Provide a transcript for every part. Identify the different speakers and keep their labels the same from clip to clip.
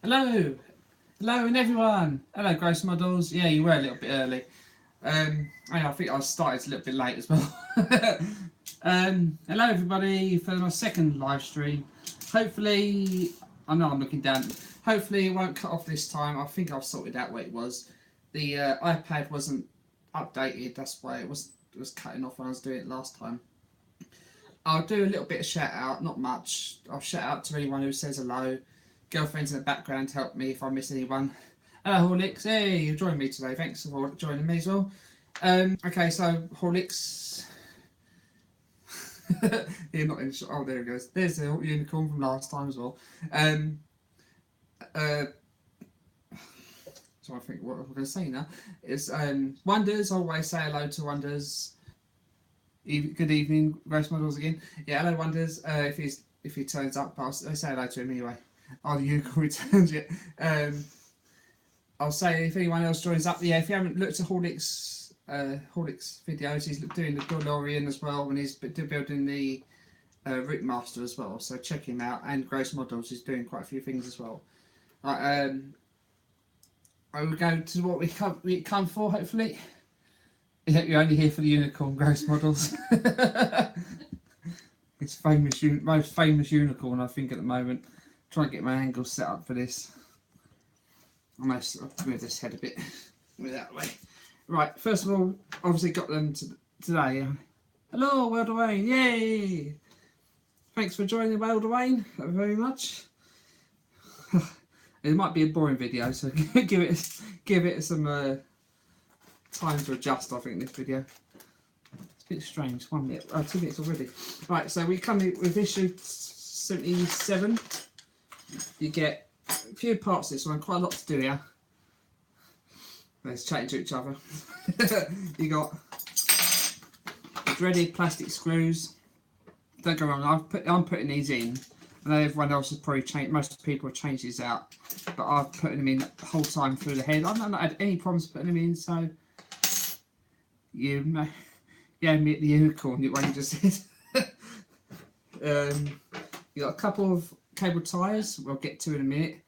Speaker 1: Hello, hello, and everyone. Hello, Grace Models. Yeah, you were a little bit early. I think I started a little bit late as well. Hello, everybody, for my second live stream. Hopefully, I know I'm looking down. Hopefully, it won't cut off this time. I think I've sorted out what it was. The iPad wasn't updated. That's why it was cutting off when I was doing it last time. I'll do a little bit of shout out, not much. I'll shout out to anyone who says hello. Girlfriends in the background help me if I miss anyone. Hello, HORLICKS. Hey, you're joining me today. Thanks for joining me as well. Okay, so HORLICKS. You're not in. Oh, there it goes. There's the unicorn from last time as well. So I think what I'm going to say now is Wonders. Always say hello to Wonders. Good evening, Grace Models again. Yeah, hello, Wonders. If he turns up, I'll say hello to him anyway. Oh, the unicorn returns yet. I'll say if anyone else joins up. Yeah, if you haven't looked at HORLICKS videos, he's doing the DeLorean as well, and he's building the Root Master as well. So check him out. And Grace Models is doing quite a few things as well. Right, I will go to what we come for. Hopefully, yeah, you're only here for the unicorn, Grace Models. It's most famous unicorn, I think, at the moment. Try and get my angle set up for this. I must move this head a bit. Move that way. Right, first of all, obviously got them today. Hello, World of Wayne. Yay! Thanks for joining, World of Wayne. Thank you very much. It might be a boring video, so give it some time to adjust. I think this video. It's a bit strange. 1 minute, 2 minutes already. Right, so we come with issue 77. You get a few parts of this one, quite a lot to do here. Let's chatting to each other. You got threaded plastic screws. Don't go wrong, I'm putting these in. I know everyone else has probably changed, most people have changed these out, but I've put them in the whole time through the head. I've not had any problems putting them in, so you meet the unicorn, what you just said. You got a couple of cable ties we'll get to in a minute,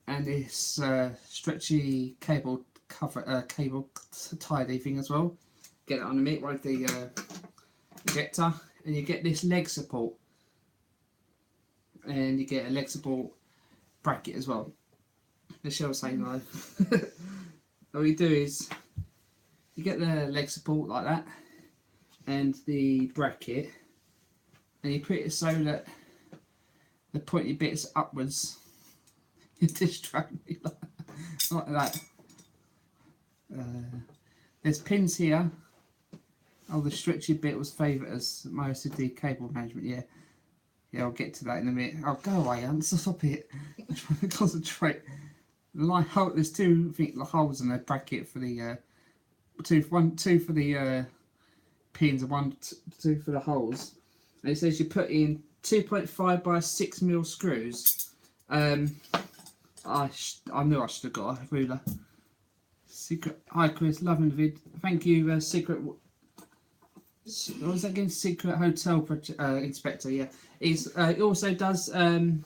Speaker 1: and this stretchy cable tidy thing as well. Get it on a minute with the ejector, and you get this leg support, and you get a leg support bracket as well. The shell saying live. All you do is you get the leg support like that, and the bracket, and you put it so that the pointy bits upwards. You distract me like that. There's pins here. Oh, the stretchy bit was favoured as most of the cable management. Yeah, I'll get to that in a minute. Oh, go away, Ant. Stop it. I'm trying to concentrate. There's two holes in the bracket for the two for the pins and two for the holes. And it says you put in 2.5 by 6 mil screws. I knew I should have got a ruler. Secret. Hi Chris, loving the vid. Thank you, Secret. What was that again? Secret Hotel Inspector. Yeah, he also does. No,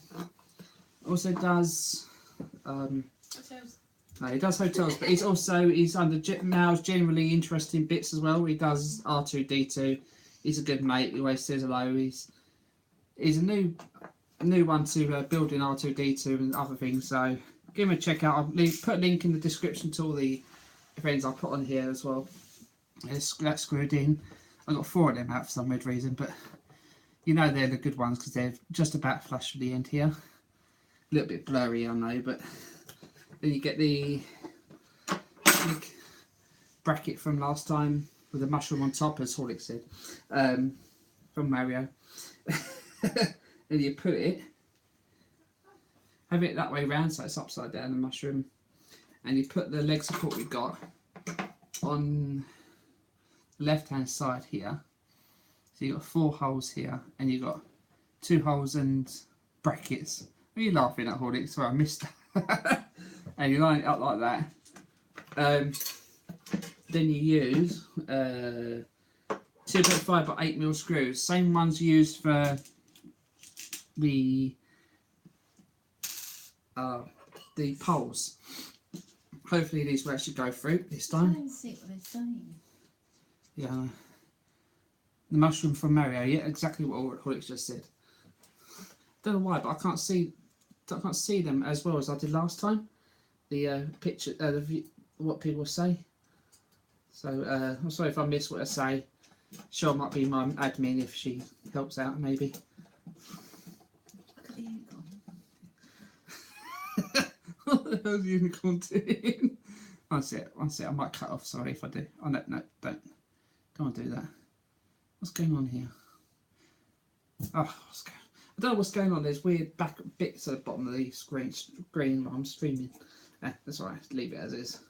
Speaker 1: he does hotels, but he's under Mal's generally interesting bits as well. He does R2D2. He's a good mate. He always says hello. He's a new one to building R2D2 and other things. So give him a check out. I'll put a link in the description to all the events I put on here as well. That's screwed in. I got 4 of them out for some weird reason, but you know they're the good ones because they're just about flush for the end here. A little bit blurry, I know, but then you get the big bracket from last time with the mushroom on top, as HORLICKS said, from Mario. And you put it, have it that way round so it's upside down, the mushroom, and you put the leg support we got on the left hand side here. So you got 4 holes here, and you got 2 holes and brackets. What are you laughing at, HORLICKS? Sorry, I missed that. And you line it up like that. Then you use 2.5 by 8 mil screws, same ones used for the the poles. Hopefully these will actually go through this time.
Speaker 2: Try and see what they're saying.
Speaker 1: Yeah. The mushroom from Mario. Yeah, exactly what HORLICKS just said. Don't know why, but I can't see them as well as I did last time. The picture, what people say. So I'm sorry if I miss what I say. Sure, might be my admin if she helps out, maybe.
Speaker 2: Look at the unicorn.
Speaker 1: What the hell's the unicorn doing? One sec. I might cut off. Sorry if I do. Oh no, don't want to do that. What's going on here? Oh, I don't know what's going on. There's weird back bits at the bottom of the screen while I'm streaming. That's alright. Leave it as is.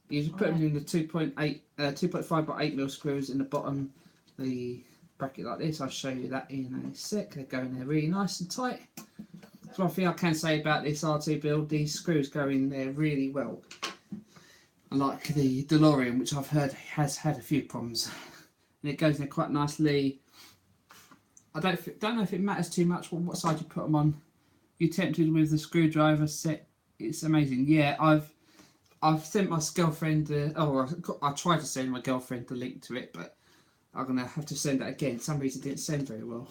Speaker 1: You just put them in the 2.5 by 8 mil screws in the bottom, the bracket like this. I'll show you that in a sec. They're going there really nice and tight. So one thing I can say about this R2 build, these screws go in there really well. Unlike the DeLorean, which I've heard has had a few problems. And it goes in there quite nicely. I don't know if it matters too much what side you put them on. You're tempted with the screwdriver set. It's amazing. Yeah, I've sent my girlfriend. I tried to send my girlfriend the link to it, but I'm gonna have to send that again. For some reason, it didn't send very well.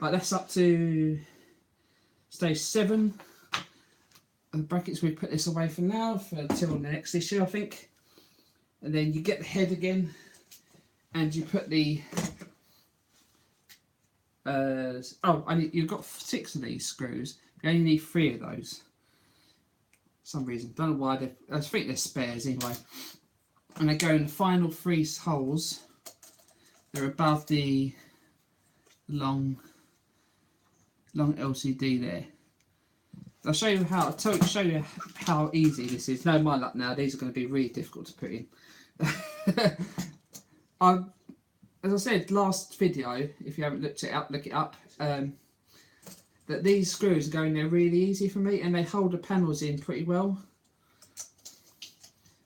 Speaker 1: Right, that's up to stage 7. The brackets, we put this away for now until the next issue, I think. And then you get the head again, and you put the. You've got 6 of these screws. You only need 3 of those. For some reason, don't know why. I think they're spares anyway. And they go in the final 3 holes. They're above the long LCD there. I'll show you how easy this is. No, my luck now. These are going to be really difficult to put in. As I said last video, if you haven't looked it up, look it up. That these screws are going there really easy for me, and they hold the panels in pretty well.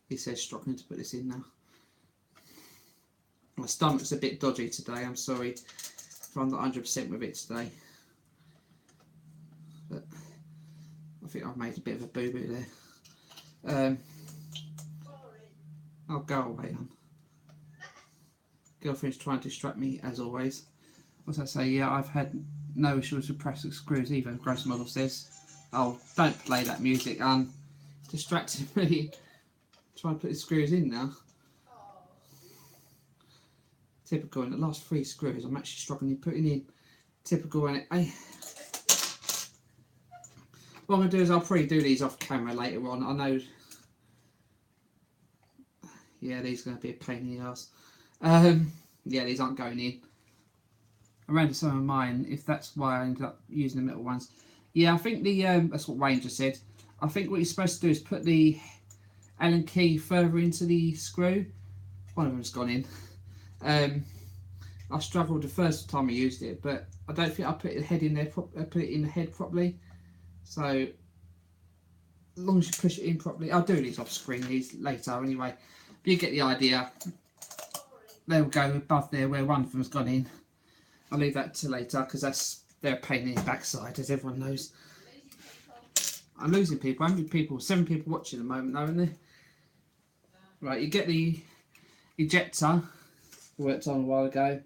Speaker 1: He says struggling to put this in now. My stomach's a bit dodgy today. I'm sorry if I'm not 100% with it today. But I think I've made a bit of a boo-boo there. I'll go away, hon. Girlfriend's trying to distract me as always. As I say, yeah, I've had no issues with pressing screws either, Gross Model says. Oh, don't play that music, distracting me. Trying to put the screws in now. Typical, and the last 3 screws I'm actually struggling putting in. Typical, and what I'm going to do is I'll probably do these off camera later on. I know, yeah, these are going to be a pain in the ass. Yeah, these aren't going in. I ran to some of mine, if that's why I ended up using the metal ones. Yeah, I think that's what Wayne just said. I think what you're supposed to do is put the Allen key further into the screw. One of them's gone in. I struggled the first time I used it, but I don't think I put the head in there. Put it in the head properly. So as long as you push it in properly, I'll do these off screen these later anyway. But you get the idea. They'll go above there where one of them's gone in. I'll leave that to later because they're a pain in the backside, as everyone knows. I'm losing people. How many people? 7 people watching at the moment, though, isn't there? Right, you get the ejector. Worked on a while ago.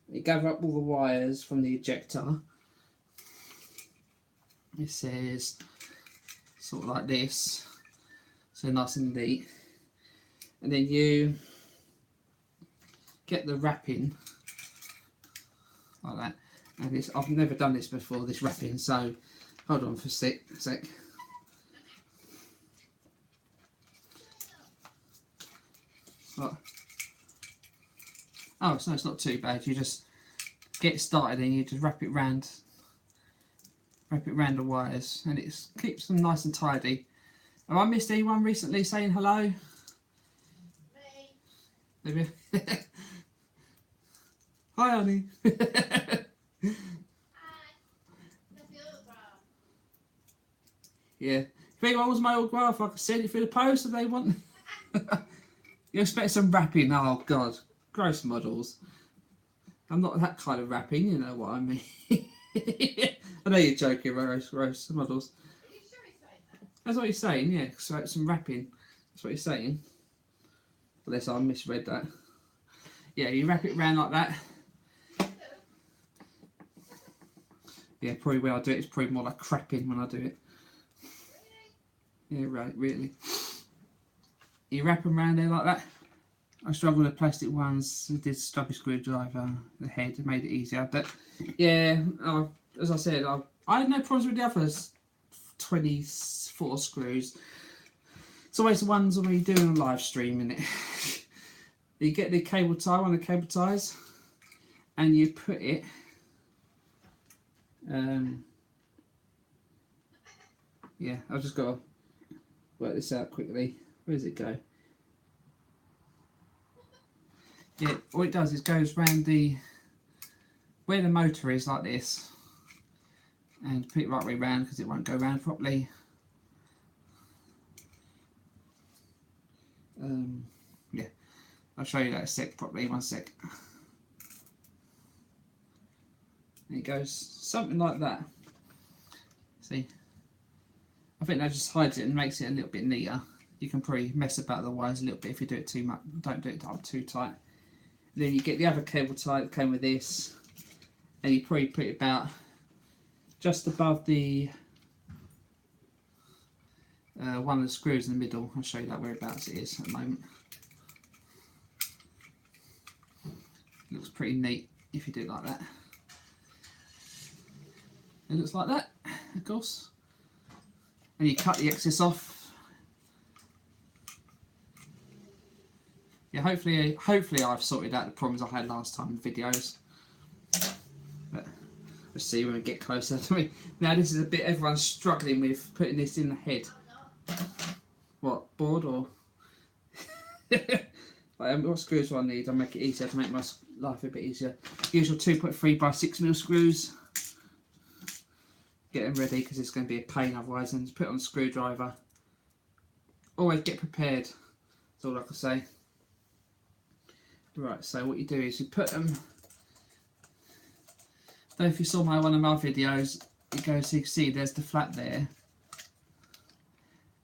Speaker 1: You gather up all the wires from the ejector. It says sort of like this, so nice and neat. And then you get the wrapping like that. And this, I've never done this before, this wrapping. So hold on for a sec. Oh, so it's not too bad. You just get started and you just wrap it round the wires, and it keeps them nice and tidy. Have I missed anyone recently saying hello? Me. Hi, honey. Yeah. If anyone wants my autograph, I can send it through the post if they want. You expect some wrapping? Oh God, gross models. I'm not that kind of wrapping, you know what I mean. I know you're joking, gross models. That's what he's saying, yeah. So some wrapping. That's what he's saying. Unless I misread that. Yeah, you wrap it around like that. Yeah, probably when I do it, it's probably more like crapping when I do it. Yeah, right, really. You wrap them around there like that. I struggled with the plastic ones. I did stubby screwdriver, the head, it made it easier. But yeah, as I said, I had no problems with the others. 24 screws. It's always the ones when you're doing a live stream, innit? You get the cable tie, one of the cable ties, and you put it. Yeah, I've just got to work this out quickly. Where does it go? Yeah, all it does is goes round the where the motor is like this, and put it right way round because it won't go round properly. Yeah, I'll show you that a sec properly. One sec. And it goes something like that. See, I think that just hides it and makes it a little bit neater. You can probably mess about the wires a little bit if you do it too much. Don't do it up too tight. Then you get the other cable tie that came with this, and you probably put it about just above the one of the screws in the middle. I'll show you that whereabouts it is at the moment. It looks pretty neat if you do it like that. It looks like that, of course. And you cut the excess off. Yeah, hopefully I've sorted out the problems I had last time in videos. But let's see when we get closer to me. Now this is a bit everyone's struggling with, putting this in the head. What, bored or? What screws do I need? I'll make it easier to make my life a bit easier. Usual 2.3 by 6mm screws. Get them ready because it's going to be a pain otherwise, and just put it on a screwdriver. Always get prepared. That's all I can say. Right, so what you do is you put them. I don't know if you saw one of my videos. It goes, so you can see there's the flat there,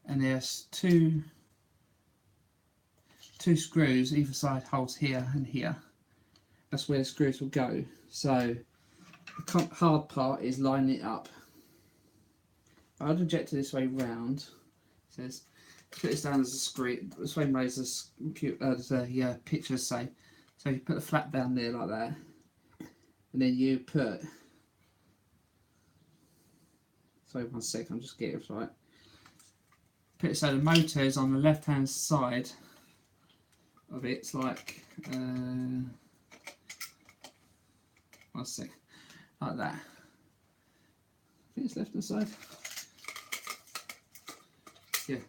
Speaker 1: and there's two screws either side, holes here and here. That's where the screws will go. So the hard part is lining it up. I'd inject it this way round. It says put this down as a screen, the same way as the pictures say. So you put the flat down there like that, and then you put. Sorry, one second. I'm just getting it right. Put it so the motor is on the left-hand side of it. It's like one sec, like that. I think it's left-hand side. Yeah.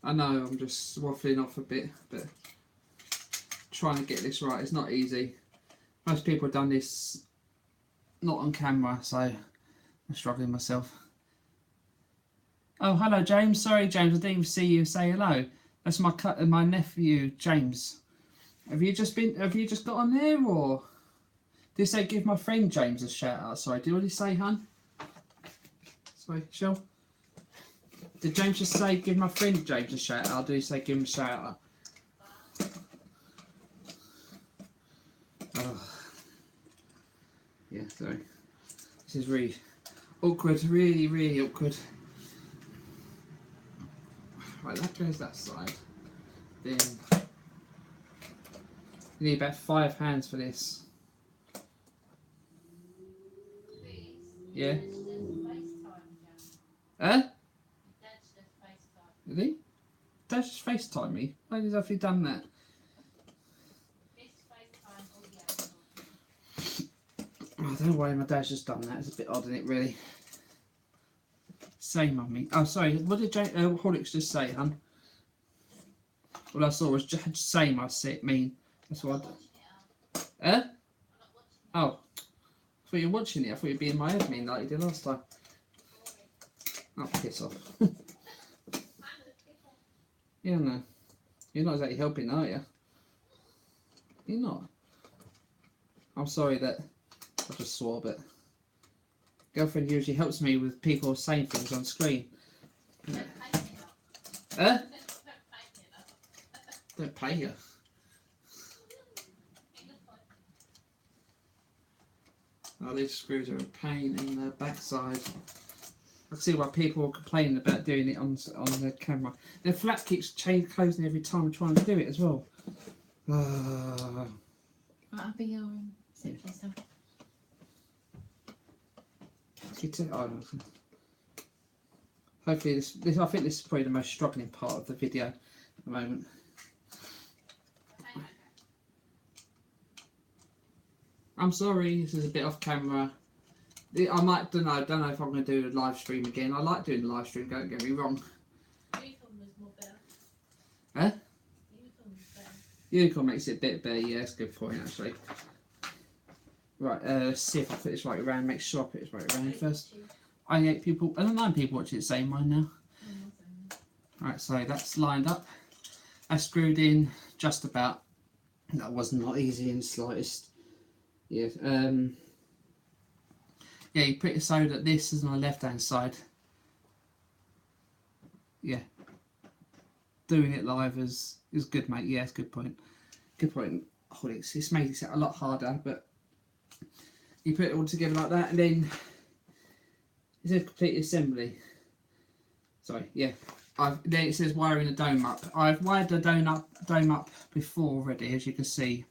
Speaker 1: I know I'm just waffling off a bit, but trying to get this right, it's not easy. Most people have done this not on camera, so I'm struggling myself. Oh, hello James. Sorry James, I didn't even see you say hello. That's my nephew James. Have you just got on there, or did he say give my friend James a shout out? Sorry, what did he say, hun? Sorry, Shell. Did James just say give my friend James a shout out? Or did he say give him a shout out? Oh. Yeah, sorry. This is really awkward, really awkward. Right, that goes that side. Then you need about 5 hands for this. Yeah? Huh? Did he? Dad just FaceTime me? Why have you done that? Oh, I don't know why my dad's just done that. It's a bit odd, isn't it, really? Say, mummy. Oh, sorry. What did HORLICKS just say, hun? All I saw was just same. I mean. That's what I did. Oh. I thought you were watching it. I thought you'd be in my admin like you did last time. Oh, piss off. Yeah, no. You're not exactly helping, are you? You're not. I'm sorry that I just swore, but girlfriend usually helps me with people saying things on screen. Huh? Don't pay you. Oh, these screws are a pain in the backside. I can see why people are complaining about doing it on the camera. The flap keeps closing every time I'm trying to do it as well.
Speaker 2: Right, I'll be your suitcase.
Speaker 1: Hopefully this I think this is probably the most struggling part of the video at the moment. I'm sorry, this is a bit off camera. I might don't know if I'm going to do a live stream again. I like doing the live stream. Don't get me wrong. Huh? Unicorn makes it a bit better. Yeah, that's a good point actually. Right, let's see if I put this right around. Make sure I put this right around first. Only 8 people, and 9 people watching the same one now. Right, so that's lined up. I screwed in just about. That was not easy in the slightest. Yeah, yeah, you put it so that this is on the left hand side. Yeah. Doing it live is good, mate. Yeah, it's a good point. Good point. HORLICKS. It's made it a lot harder, but you put it all together like that, and then it's a complete assembly. Sorry, yeah. Then it says wiring the dome up. I've wired the dome up before already, as you can see.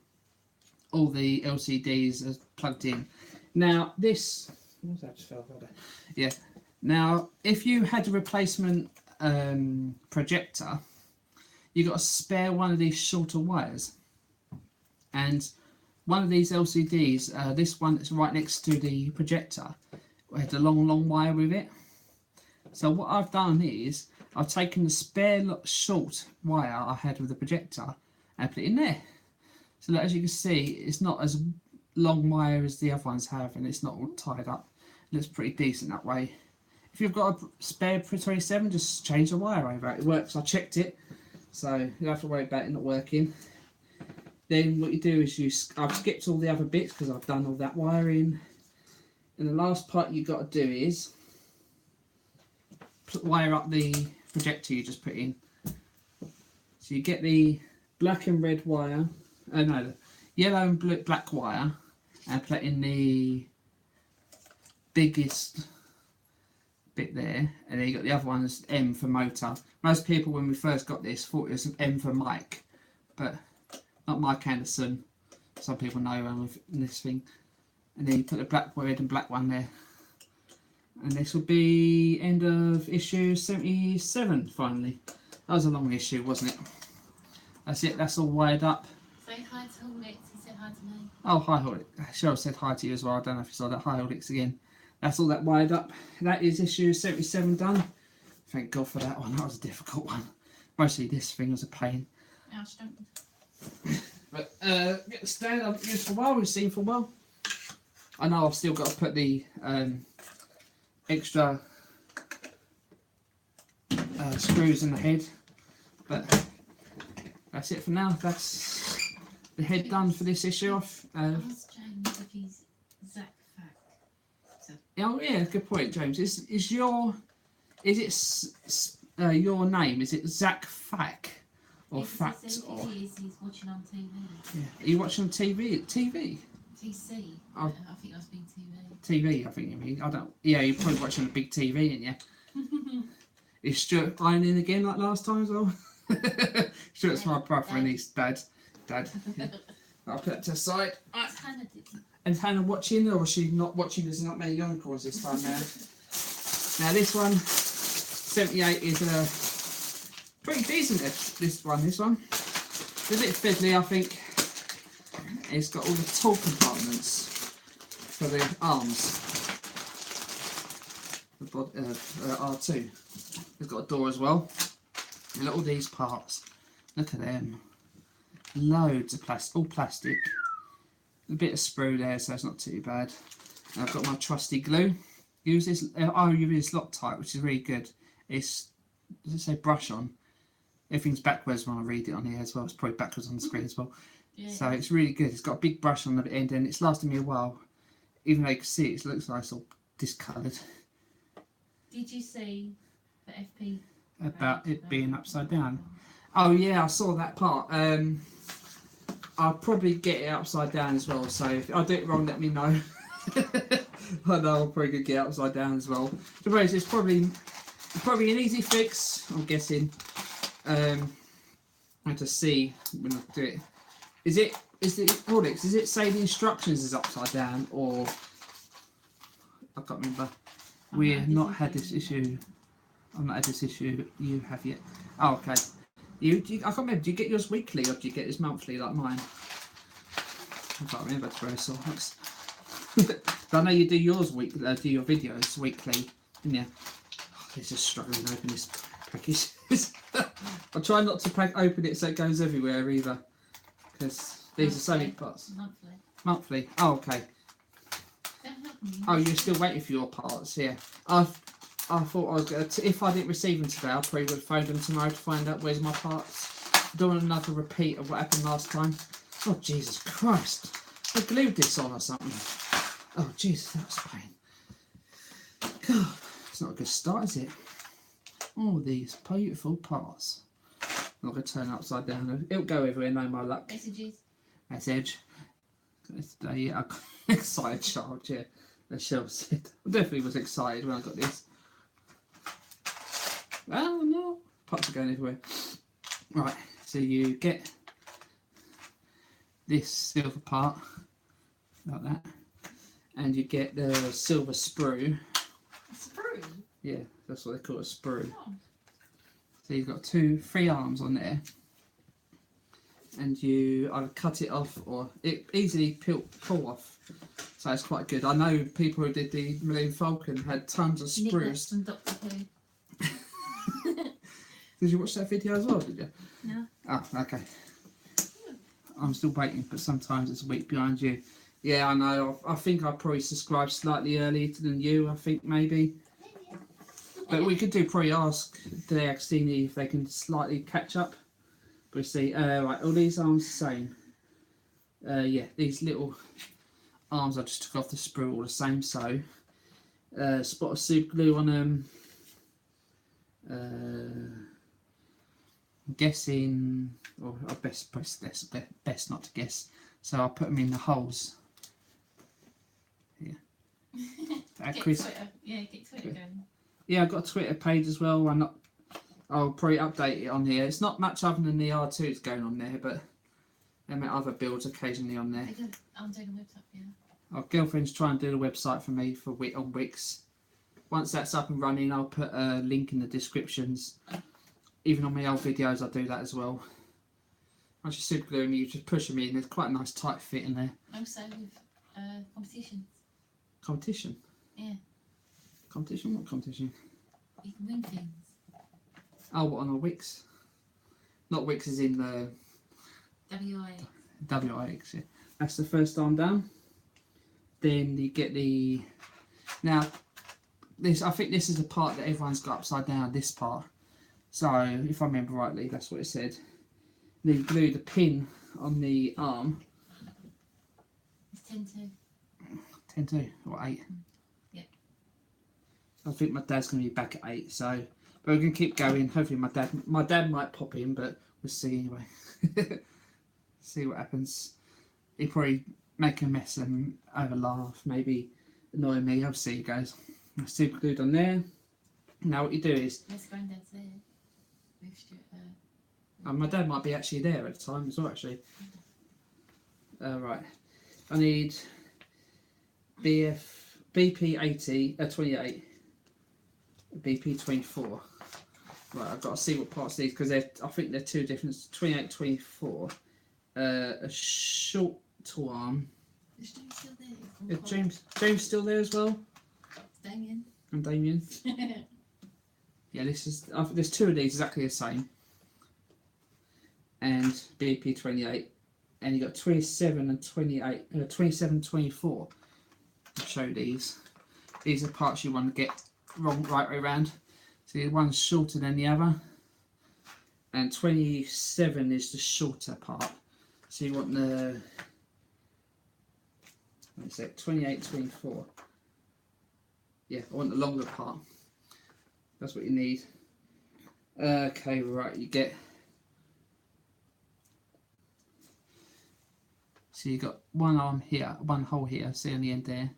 Speaker 1: All the LCDs are plugged in. Now this, what was that just fell over? Yeah. Now, if you had a replacement projector, you got to spare one of these shorter wires, and one of these LCDs, this one that's right next to the projector, had a long wire with it. So what I've done is I've taken the spare short wire I had with the projector and put it in there. So that, as you can see, it's not as long wire as the other ones have, and it's not all tied up. It looks pretty decent that way. If you've got a spare 27, just change the wire over. It works. I checked it, so you don't have to worry about it not working. Then what you do is I've skipped all the other bits because I've done all that wiring. And the last part you've got to do is wire up the projector you just put in. So you get the black and red wire. No, the yellow and black wire, and put in the biggest bit there, and then you got the other one that's M for motor. Most people, when we first got this, thought it was an M for Mike, but not Mike Anderson. Some people know with this thing. And then you put the black, red, and black one there, and this will be end of issue 77. Finally, that was a long issue, wasn't it? That's it. That's all wired up.
Speaker 2: Say hi to HORLICKS and say hi to me.
Speaker 1: Oh, hi HORLICKS. Cheryl said hi to you as well. I don't know if you saw that. Hi HORLICKS again. That's all that wired up. That is issue 77 done. Thank God for that one. That was a difficult one. Mostly this thing was a pain.
Speaker 2: Ouch, don't.
Speaker 1: But get the stand I've used for a while. We've seen for a while. I know I've still got to put the extra screws in the head, but that's it for now. That's the head done for this issue.
Speaker 2: Ask James if he's CHEFHAWK. So.
Speaker 1: Oh yeah, good point, James. Is your name? Is it CHEFHAWK or Fact?
Speaker 2: He's watching on TV.
Speaker 1: Yeah. Are you watching on TV? TV.
Speaker 2: TC.
Speaker 1: Oh.
Speaker 2: I think I was being TV.
Speaker 1: TV, I think you mean. I don't. Yeah, you're probably watching a big TV, ain't you? Is Stuart ironing again like last time as well? Stuart's my brother and he's dad. Yeah. I'll put that to the side.
Speaker 2: Hannah didn't.
Speaker 1: And Hannah watching, or was she not watching? There's not many unicorns this time now. Now this one, 78 is pretty decent. This one. It's a bit fiddly, I think. It's got all the tool compartments for the arms. The R2. It's got a door as well. And look at all these parts. Look at them. Loads of plastic, all plastic. A bit of sprue there, so it's not too bad. And I've got my trusty glue. Use this. I use Loctite, which is really good. It's, does it say brush on? Everything's backwards when I read it on here as well. It's probably backwards on the screen as well. Yeah, so it's really good. It's got a big brush on the end, and it's lasted me a while. Even though you can see it looks like it's all discoloured.
Speaker 2: Did you see For FP.
Speaker 1: about it being upside down. Oh yeah, I saw that part. I'll probably get it upside down as well, so if I do it wrong, let me know. I know I'll probably get it upside down as well. So it's probably an easy fix, I'm guessing. I have to see when I do it. Is it HORLICKS? Does it say the instructions is upside down, or I can't remember. We've not had this issue. I've not had this issue. You have yet? Oh, okay. I can't remember. Do you get yours weekly or do you get yours monthly like mine? I can't remember. To be so honest. I know you do yours do your videos weekly, didn't you? Oh, they're just struggling to open this package. I try not to open it so it goes everywhere either, because these are so many parts.
Speaker 2: Monthly.
Speaker 1: Monthly. Oh, okay. Oh, you're still waiting for your parts, yeah. I thought I was going to, if I didn't receive them today, I probably would have phoned them tomorrow to find out where's my parts. I don't want another repeat of what happened last time. Oh, Jesus Christ. I glued this on or something. Oh, Jesus, that was a pain. God, it's not a good start, is it? All these beautiful parts. I'm not going to turn it upside down. It'll go everywhere, no my luck.
Speaker 2: Messages.
Speaker 1: That's Edge. Today, I got an excited child, yeah. As Shell said. I definitely was excited when I got this. Oh no, parts are going everywhere. Right, so you get this silver part, like that, and you get the silver sprue.
Speaker 2: A sprue?
Speaker 1: Yeah, that's what they call a sprue.
Speaker 2: Oh.
Speaker 1: So you've got 3 arms on there, and you either cut it off or it easily pull off. So it's quite good. I know people who did the Millennium Falcon had tons of
Speaker 2: Nick, that's
Speaker 1: sprues.
Speaker 2: from Doctor Who.
Speaker 1: Did you watch that video as well, did you?
Speaker 2: No.
Speaker 1: Oh, okay. I'm still waiting, but sometimes it's a week behind you. Yeah, I know. I think I probably subscribed slightly earlier than you, I think, maybe. But we could do probably ask the Axtini if they can slightly catch up. We'll see. Right, all these arms the same. Yeah, these little arms I just took off the sprue all the same. So, spot of super glue on them. I'm guessing, or best not to guess. So I'll put them in the holes. Yeah.
Speaker 2: Get
Speaker 1: Chris.
Speaker 2: Twitter. Yeah, get Twitter going.
Speaker 1: Yeah, I've got a Twitter page as well. I'll probably update it on here. It's not much other than the R2s going on there, but there are other builds occasionally on there.
Speaker 2: I'm doing a website, yeah.
Speaker 1: Our girlfriend's trying to do the website for me on Wix. Once that's up and running, I'll put a link in the descriptions. Even on my old videos, I do that as well. Once you super glue them, you just push them in. There's quite a nice tight fit in there.
Speaker 2: Also with competitions.
Speaker 1: Competition?
Speaker 2: Yeah.
Speaker 1: Competition? What competition?
Speaker 2: You can win things.
Speaker 1: Oh, what, on our Wix? Not Wix is in the...
Speaker 2: WIX.
Speaker 1: WIX, yeah. That's the first arm down. Then you get the... Now, I think this is the part that everyone's got upside down, this part. So, if I remember rightly, that's what it said. Then you glue the pin on the arm.
Speaker 2: It's 10-2.
Speaker 1: 10-2 or 8.
Speaker 2: Yeah.
Speaker 1: I think my dad's going to be back at 8, so... But we're going to keep going. Hopefully my dad might pop in, but we'll see anyway. See what happens. He'll probably make a mess and have a laugh, maybe annoy me. I'll see you guys. I'm super glued on there. Now what you do is...
Speaker 2: Yes, Granddad's there. With Stuart,
Speaker 1: my dad might be actually there at the time as well, actually. Right. I need BP 28, BP 24. Right, I've got to see what parts these, because I think they're two different. 28, 24. A short arm.
Speaker 2: is James still there?
Speaker 1: Is James still there as well?
Speaker 2: Damien.
Speaker 1: And Damien. Yeah, this is. There's 2 of these exactly the same. And BP 28, and you got 27 and 28. 27, 24. I'll show these. These are parts you want to get right way around. So one's shorter than the other, and 27 is the shorter part. So you want the, what's it, 28, 24. Yeah, I want the longer part. That's what you need. Okay, right, you get. So you got one arm here, one hole here, see on the end there.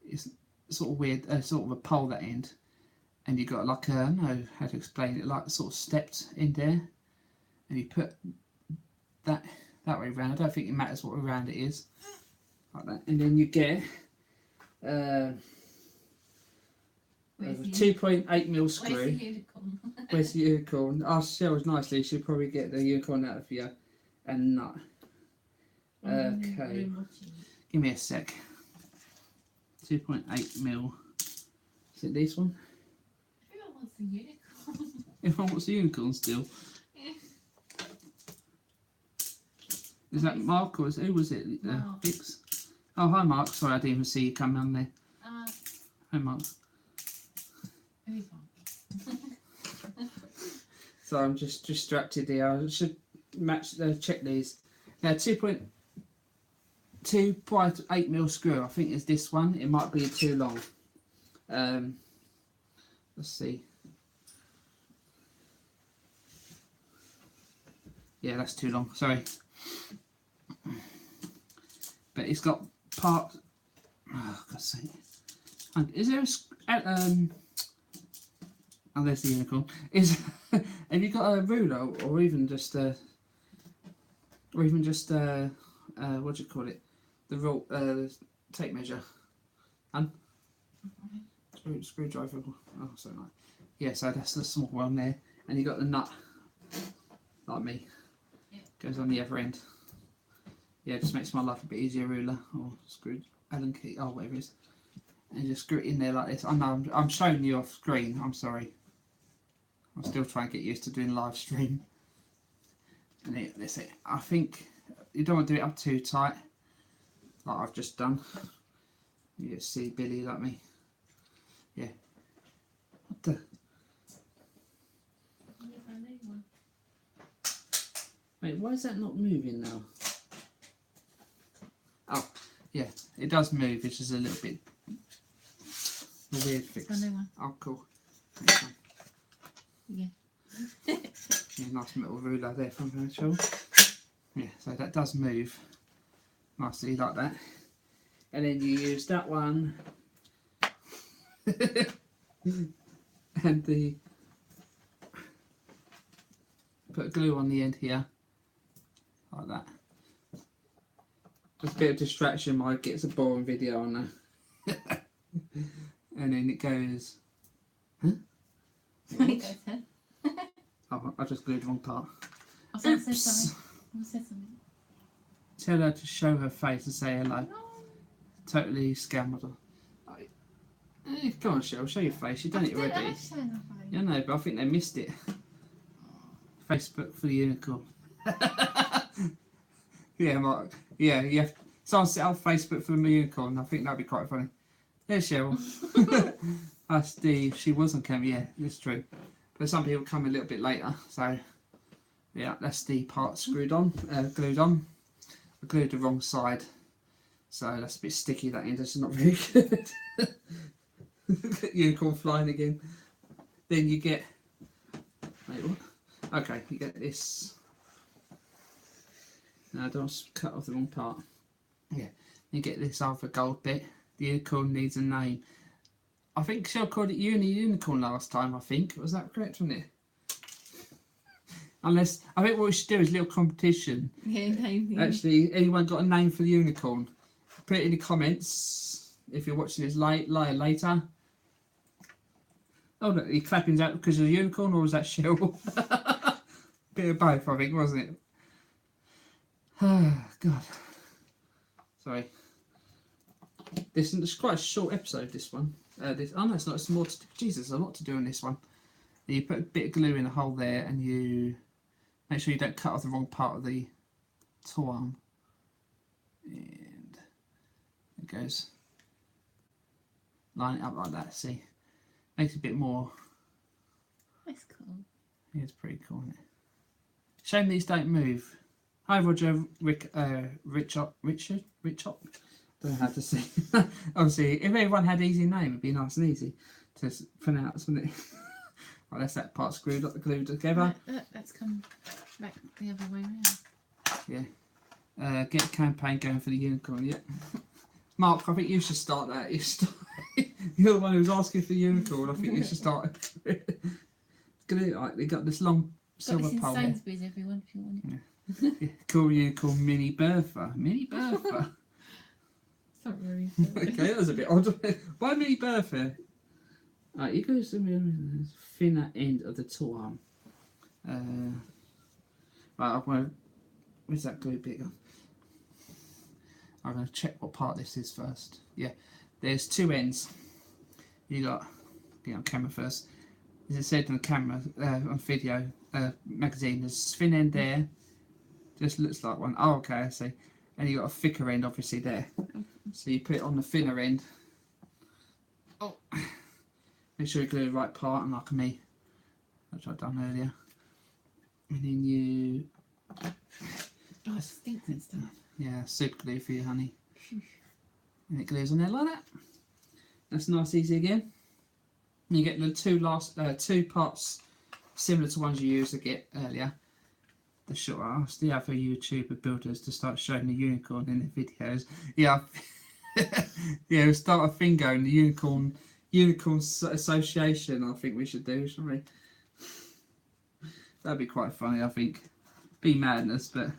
Speaker 1: It's sort of weird, sort of a pole that end. And you got like a, I don't know how to explain it, like sort of stepped in there. And you put that way round. I don't think it matters what round it is. Like that. And then you get a 2.8mm screw.
Speaker 2: Where's the unicorn?
Speaker 1: Where's the unicorn? Oh, Cheryl's nicely. She'll probably get the unicorn out of you and nut. Okay. Give me a sec. 2.8mm. Is it this one?
Speaker 2: Everyone wants the unicorn.
Speaker 1: Everyone wants the unicorn still. Is that Mark or who was it?
Speaker 2: Mark.
Speaker 1: Vix? Oh, hi Mark. Sorry, I didn't even see you come on there. Hi Mark. So I'm just distracted here. I should check these. Now 2.8mm screw. I think it's this one. It might be too long. Let's see. Yeah, that's too long. Sorry. But it's got part. Oh, God's sake. And is there a oh, there's the unicorn. Have you got a ruler or even just what do you call it? The rule, tape measure. And screwdriver. Oh, sorry. Yeah, so that's the small one there, and you got the nut, like me. Yeah. Goes on the other end. Yeah, it just makes my life a bit easier. Ruler or screw Allen key, or whatever it is, and just screw it in there like this. I know I'm showing you off screen. I'm sorry. I'm still trying to get used to doing live stream. And that's it. I think you don't want to do it up too tight, like I've just done. You just see Billy like me. Yeah. What the? Wait, why is that not moving now? Oh, yeah, it does move, which is a little bit a weird fix. Oh, cool.
Speaker 2: Yeah.
Speaker 1: Yeah, nice metal ruler there from Rachel. Yeah, so that does move nicely like that. And then you use that one and put glue on the end here like that. Just a bit of distraction might get a boring video on there. And then it goes. Huh? Oh, I just glued the wrong part.
Speaker 2: I said something. I said something.
Speaker 1: Tell her to show her face and say hello.
Speaker 2: No.
Speaker 1: Totally scammed her. Come on, Cheryl, show your face. You've done it already. Yeah, no, but I think they missed it. Facebook for the unicorn. Yeah, Mark. Yeah, you have. Someone set up Facebook for the unicorn. I think that'd be quite funny. There's Cheryl. That's Steve. She was on camera. Yeah, that's true. But some people come a little bit later, so yeah, that's the part screwed on, glued on. I glued the wrong side, so that's a bit sticky. That end, that's not very good. Unicorn flying again. Then you get. Wait, what? Okay, you get this. No, don't cut off the wrong part. Yeah, you get this other gold bit. The unicorn needs a name. I think she'll called it Unicorn last time, I think. Was that correct, wasn't it? Unless, I think what we should do is a little competition.
Speaker 2: Yeah, name.
Speaker 1: Actually, anyone got a name for the unicorn? Put it in the comments if you're watching this later. Oh, look, he clapping's out because of the unicorn, or was that Cheryl? Bit of both, I think, wasn't it? Oh, God. Sorry. This is quite a short episode, this one. Oh no, it's not. It's more to do. Jesus, there's a lot to do in this one. You put a bit of glue in a hole there, and you make sure you don't cut off the wrong part of the toe arm. And it goes. Line it up like that. See, makes it a bit more.
Speaker 2: That's cool.
Speaker 1: Yeah, it's pretty cool, isn't it? Shame these don't move. Hi, Roger, Richard. Don't know how to say. Obviously, if everyone had easy name, it'd be nice and easy to pronounce, wouldn't it? Right, that's that part screwed up, glued together.
Speaker 2: Right, let's come back the other way around.
Speaker 1: Yeah. Get a campaign going for the unicorn. Yeah. Mark, I think you should start that. You're the one who's asking for the unicorn. I think you should start. Like they got this long silver pole.
Speaker 2: Got this in Sainsbury's, everyone, if you want it.
Speaker 1: Yeah. Yeah. Cool unicorn, Mini Bertha. Mini Bertha.
Speaker 2: It's not really.
Speaker 1: Okay, that was a bit odd. Why Mini Bertha? Right, you go to the thinner end of the tool arm. Right, I'm going to. Where's that glue bit gone? I'm going to check what part this is first. Yeah, there's two ends. You got, get on camera first. As it said on the camera, on video magazine, there's a thin end there. Just looks like one. Oh, okay, I see. And you got a thicker end, obviously there. So you put it on the thinner end. Oh, make sure you glue the right part, unlike me, which I've done earlier. And then you.
Speaker 2: Oh, it stinks and stuff.
Speaker 1: Yeah, super glue for you, honey. And it glues on there like that. That's nice, easy again. You get the two parts similar to ones you used to get earlier. The short. I still have a YouTuber builders to start showing the unicorn in the videos. Yeah, yeah. We'll start a thing going. The unicorn association. I think we should do, shouldn't we? That'd be quite funny. I think. Be madness, but.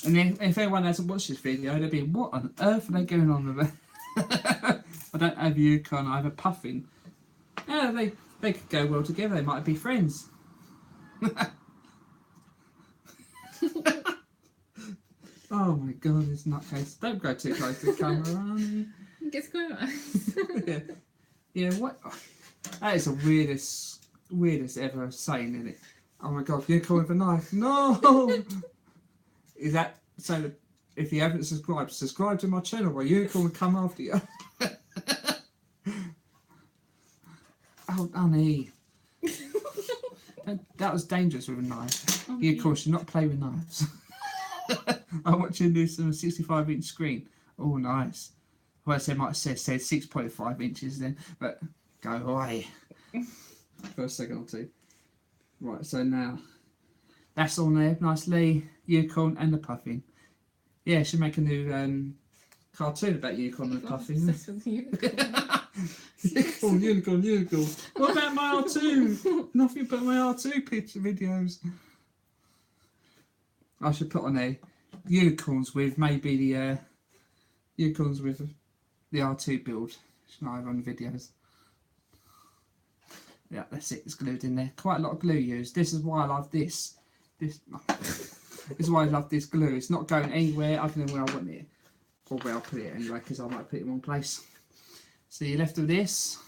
Speaker 1: And then if anyone hasn't watched this video, they'll be, what on earth are they going on with it? I don't have a unicorn, I have a puffin. Yeah, they could go well together, they might be friends. Oh my god, this nutcase. Don't go too close to the camera, honey.
Speaker 2: It gets quite
Speaker 1: Yeah. Yeah, what? That is the weirdest ever saying, isn't it? Oh my god, unicorn with a knife. No! Is that so that if you haven't subscribe to my channel where unicorn will come after you? Oh, honey. That was dangerous with a knife.
Speaker 2: Oh,
Speaker 1: Unicorn should not play with knives. I'm watching this on a 65-inch screen. Oh, nice. Well, I might have said 6.5 inches then, but go away. For a second or two. Right, so now. That's on there, nicely. Unicorn and the puffin. Yeah, should make a new cartoon about unicorn and the puffin. Unicorn. What about my R2? Nothing but my R2 picture videos. I should put on there unicorns with maybe the unicorns with the R2 build. Should I have on the videos? Yeah, that's it. It's glued in there. Quite a lot of glue used. This is why I love this. This is why I love this glue. It's not going anywhere other than where I want it, or where I'll put it anyway, because I might put it in one place. So you're left with this.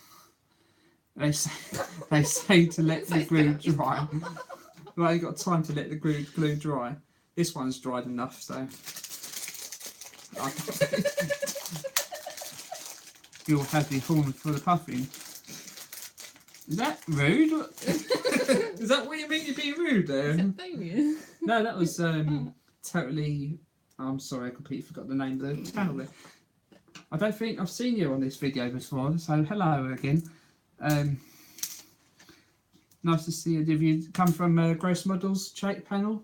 Speaker 1: They say to let the glue dry. Well, you've got time to let the glue dry. This one's dried enough, so you'll have the horn for the puffin. Is that rude? Is that what you mean you're being rude there?
Speaker 2: Is that Damien?
Speaker 1: No, that was totally. I'm sorry, I completely forgot the name of the channel there. I don't think I've seen you on this video before, so hello again. Nice to see you. Have you come from Gross Models channel?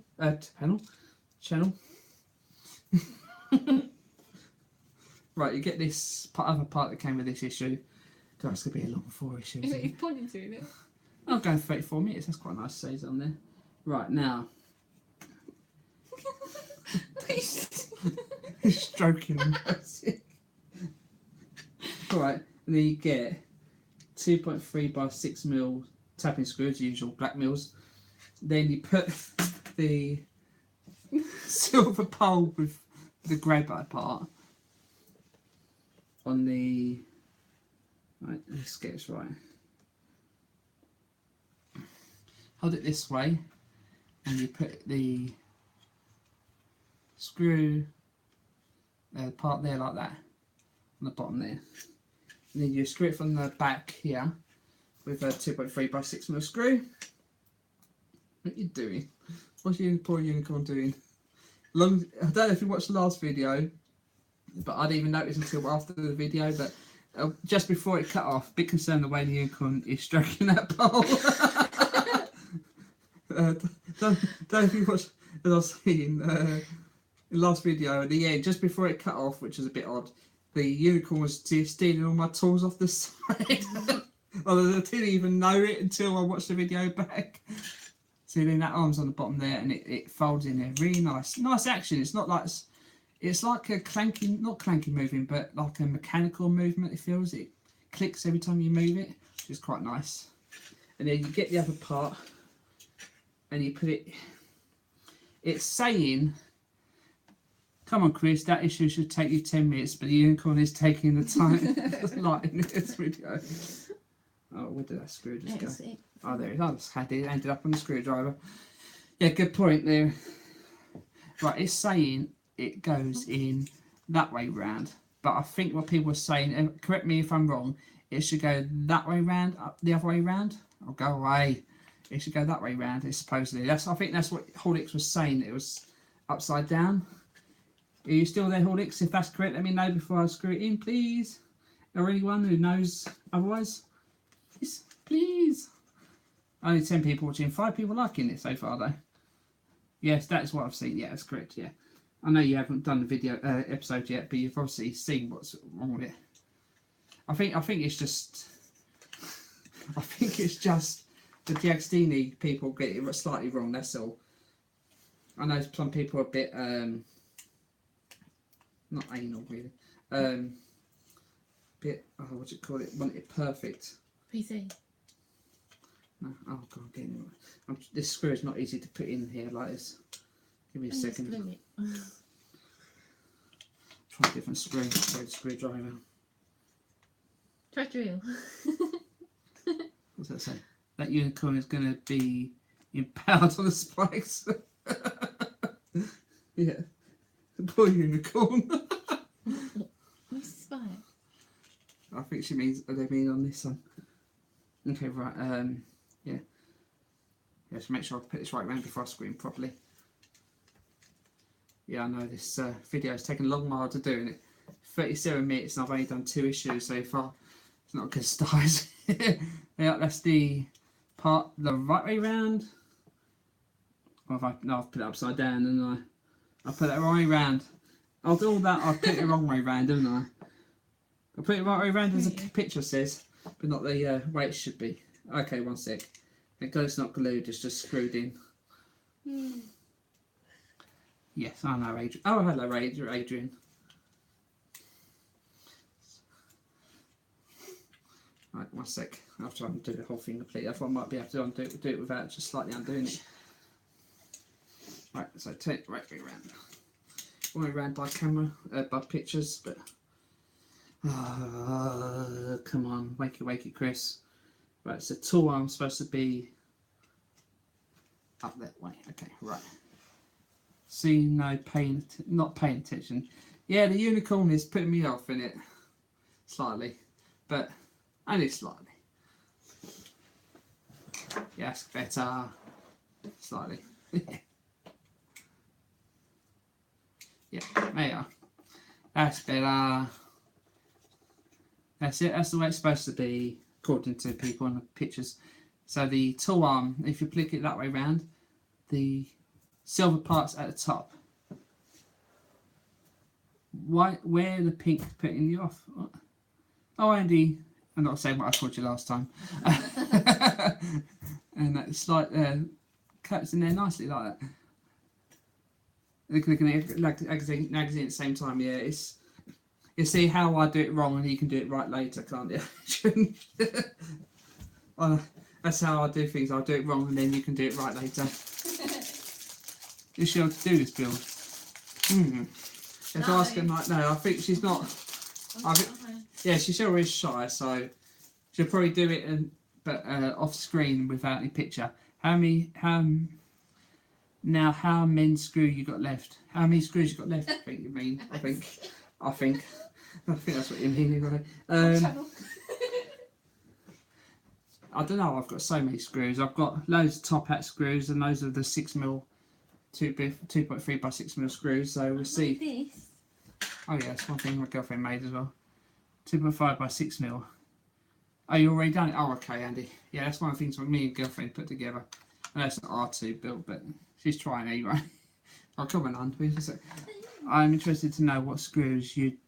Speaker 1: Right, you get this other part that came with this issue. God, it's going to be a long 4 issues.
Speaker 2: Is it you pointing to it?
Speaker 1: I'll go 34 minutes, that's quite nice says on there. Right, now. He's stroking the music. Alright, and then you get 2.3 by 6mm tapping screws, usual black mills. Then you put the silver pole with the grabber part on the. Right, let's get this right. Hold it this way, and you put the screw part there like that, on the bottom there. And then you screw it from the back here with a 2.3 by 6mm screw. What are you doing? What's your poor unicorn doing? I don't know if you watched the last video, but I didn't even notice until after the video, but just before it cut off, a bit concerned the way the unicorn is stroking that pole. don't you watch, as I was saying, the last video at the end, just before it cut off, which was a bit odd, the unicorn was stealing all my tools off the side. I didn't even know it until I watched the video back. See, then that arm's on the bottom there, and it folds in there. Really nice. Nice action. It's not like... It's like a clanking, not clanking moving, but like a mechanical movement. It feels, it clicks every time you move it, which is quite nice. And then you get the other part, and you put it. It's saying, "Come on, Chris, that issue should take you 10 minutes, but the unicorn is taking the time." Like in this video. Oh, where did that screw just go? Oh, there it is. I just had it ended up on the screwdriver. Yeah, good point there. Right, it's saying it goes in that way round, but I think what people are saying, and correct me if I'm wrong, it should go that way round, up the other way round. Oh, go away. It should go that way round. It's supposedly. I think that's what HORLICKS was saying. It was upside down. Are you still there, HORLICKS? If that's correct, let me know before I screw it in, please. Or anyone who knows otherwise, please. Only 10 people watching, 5 people liking it so far though. Yes, that's what I've seen. Yeah, that's correct. Yeah. I know you haven't done the video episode yet, but you've obviously seen what's wrong with it. I think it's just the Giagstini people get it slightly wrong. That's all. I know some people are a bit not anal really. Bit what do you call it? Want it perfect.
Speaker 2: PC.
Speaker 1: No, oh god, getting it. This screw is not easy to put in here like this. Give me a second. Try a different screwdriver.
Speaker 2: Try drill.
Speaker 1: What's that say? That unicorn is going to be impaled on the spikes. Yeah. Poor unicorn.
Speaker 2: What's the spike?
Speaker 1: I think she means, they mean on this one. Okay, right, yeah. Yeah, so make sure I put this right round before I scream properly. Yeah, I know this video has taken a long while to do, and it 37 minutes, and I've only done 2 issues so far. It's not a good start, is it? Yeah, that's the part the right way round. Or if I've put it upside down, and I put it the wrong way round. I'll do all that. I'll put it the wrong way round, don't I? I'll put it the right way round as the picture says, but not the way it should be. Okay, one sec. Because it's not glued, it's just screwed in. Yes, I know Adrian. Oh, hello, Adrian. Right, one sec. I'll try and do the whole thing completely. I thought I might be able to do it without just slightly undoing it. Right, so take it right way around. All the way around by camera, by pictures, but come on, wakey, Chris. Right, so tool arm's supposed to be up that way. Okay, right. See, no pain, not paying attention. Yeah, the unicorn is putting me off in it slightly, but only slightly. Yes, better. Slightly. Yeah, there you are. That's better. That's it. That's the way it's supposed to be, according to people in the pictures. So the tool arm, if you flick it that way round, the silver part's at the top. Why? Where the pink putting you off? What? Oh, Andy, I'm not saying what I told you last time. And that's like cuts in there nicely like that. Looking at magazine at the same time. Yeah, it's you see how I do it wrong, and you can do it right later, can't you? That's how I do things. I'll do it wrong, and then you can do it right later. Is she able to do this build? If I ask her like, no, I think she's not. Yeah, she's always shy, so she'll probably do it, but off screen without any picture. How many screw you got left? How many screws you got left? I think you mean. I think that's what you mean. Anyway. I don't know. I've got so many screws. I've got loads of top hat screws, and those are the 6mm, 2.3 by 6mm screws. So we'll see.
Speaker 2: This.
Speaker 1: Oh yeah, that's one thing my girlfriend made as well. 2.5 by 6mm. Oh, you already done it? Oh, okay, Andy. Yeah, that's one of the things me and girlfriend put together. That's not R2 built, but she's trying anyway. Oh, come on, I'm interested to know what screws you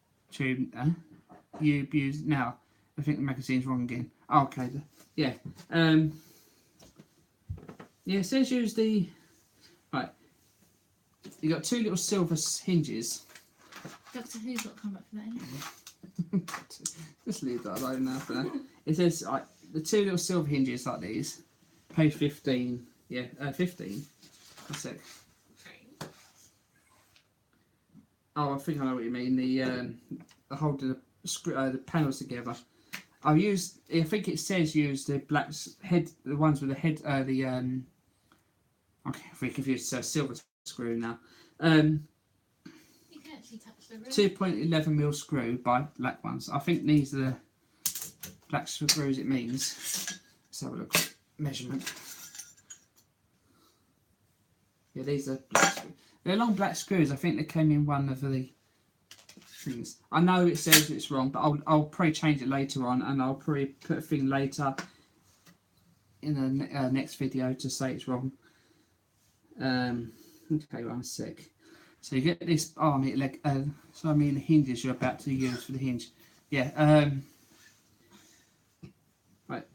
Speaker 1: use now. I think the magazine's wrong again. Oh, okay, yeah. Yeah, it says use the right. You got two little silver hinges.
Speaker 2: Doctor Who's got to come up for that anyway.
Speaker 1: Just leave that alone now for now. It says the two little silver hinges like these. Page 15. Yeah, 15. That's it. Oh, I think I know what you mean. The holding the panels together. I think it says use the black head, the ones with the head, okay, I'm very confused. So silver screw now.
Speaker 2: You can actually touch the rim.
Speaker 1: 2.11mm screw by black ones. I think these are the black screws it means. Let's have a look. Measurement. Yeah, these are black screws. They're long black screws. I think they came in one of the things. I know it says it's wrong, but I'll probably change it later on, and I'll probably put a thing later in the next video to say it's wrong. Okay, 1 sec. So you get this army leg. So I mean the hinges you're about to use for the hinge. Yeah. Right.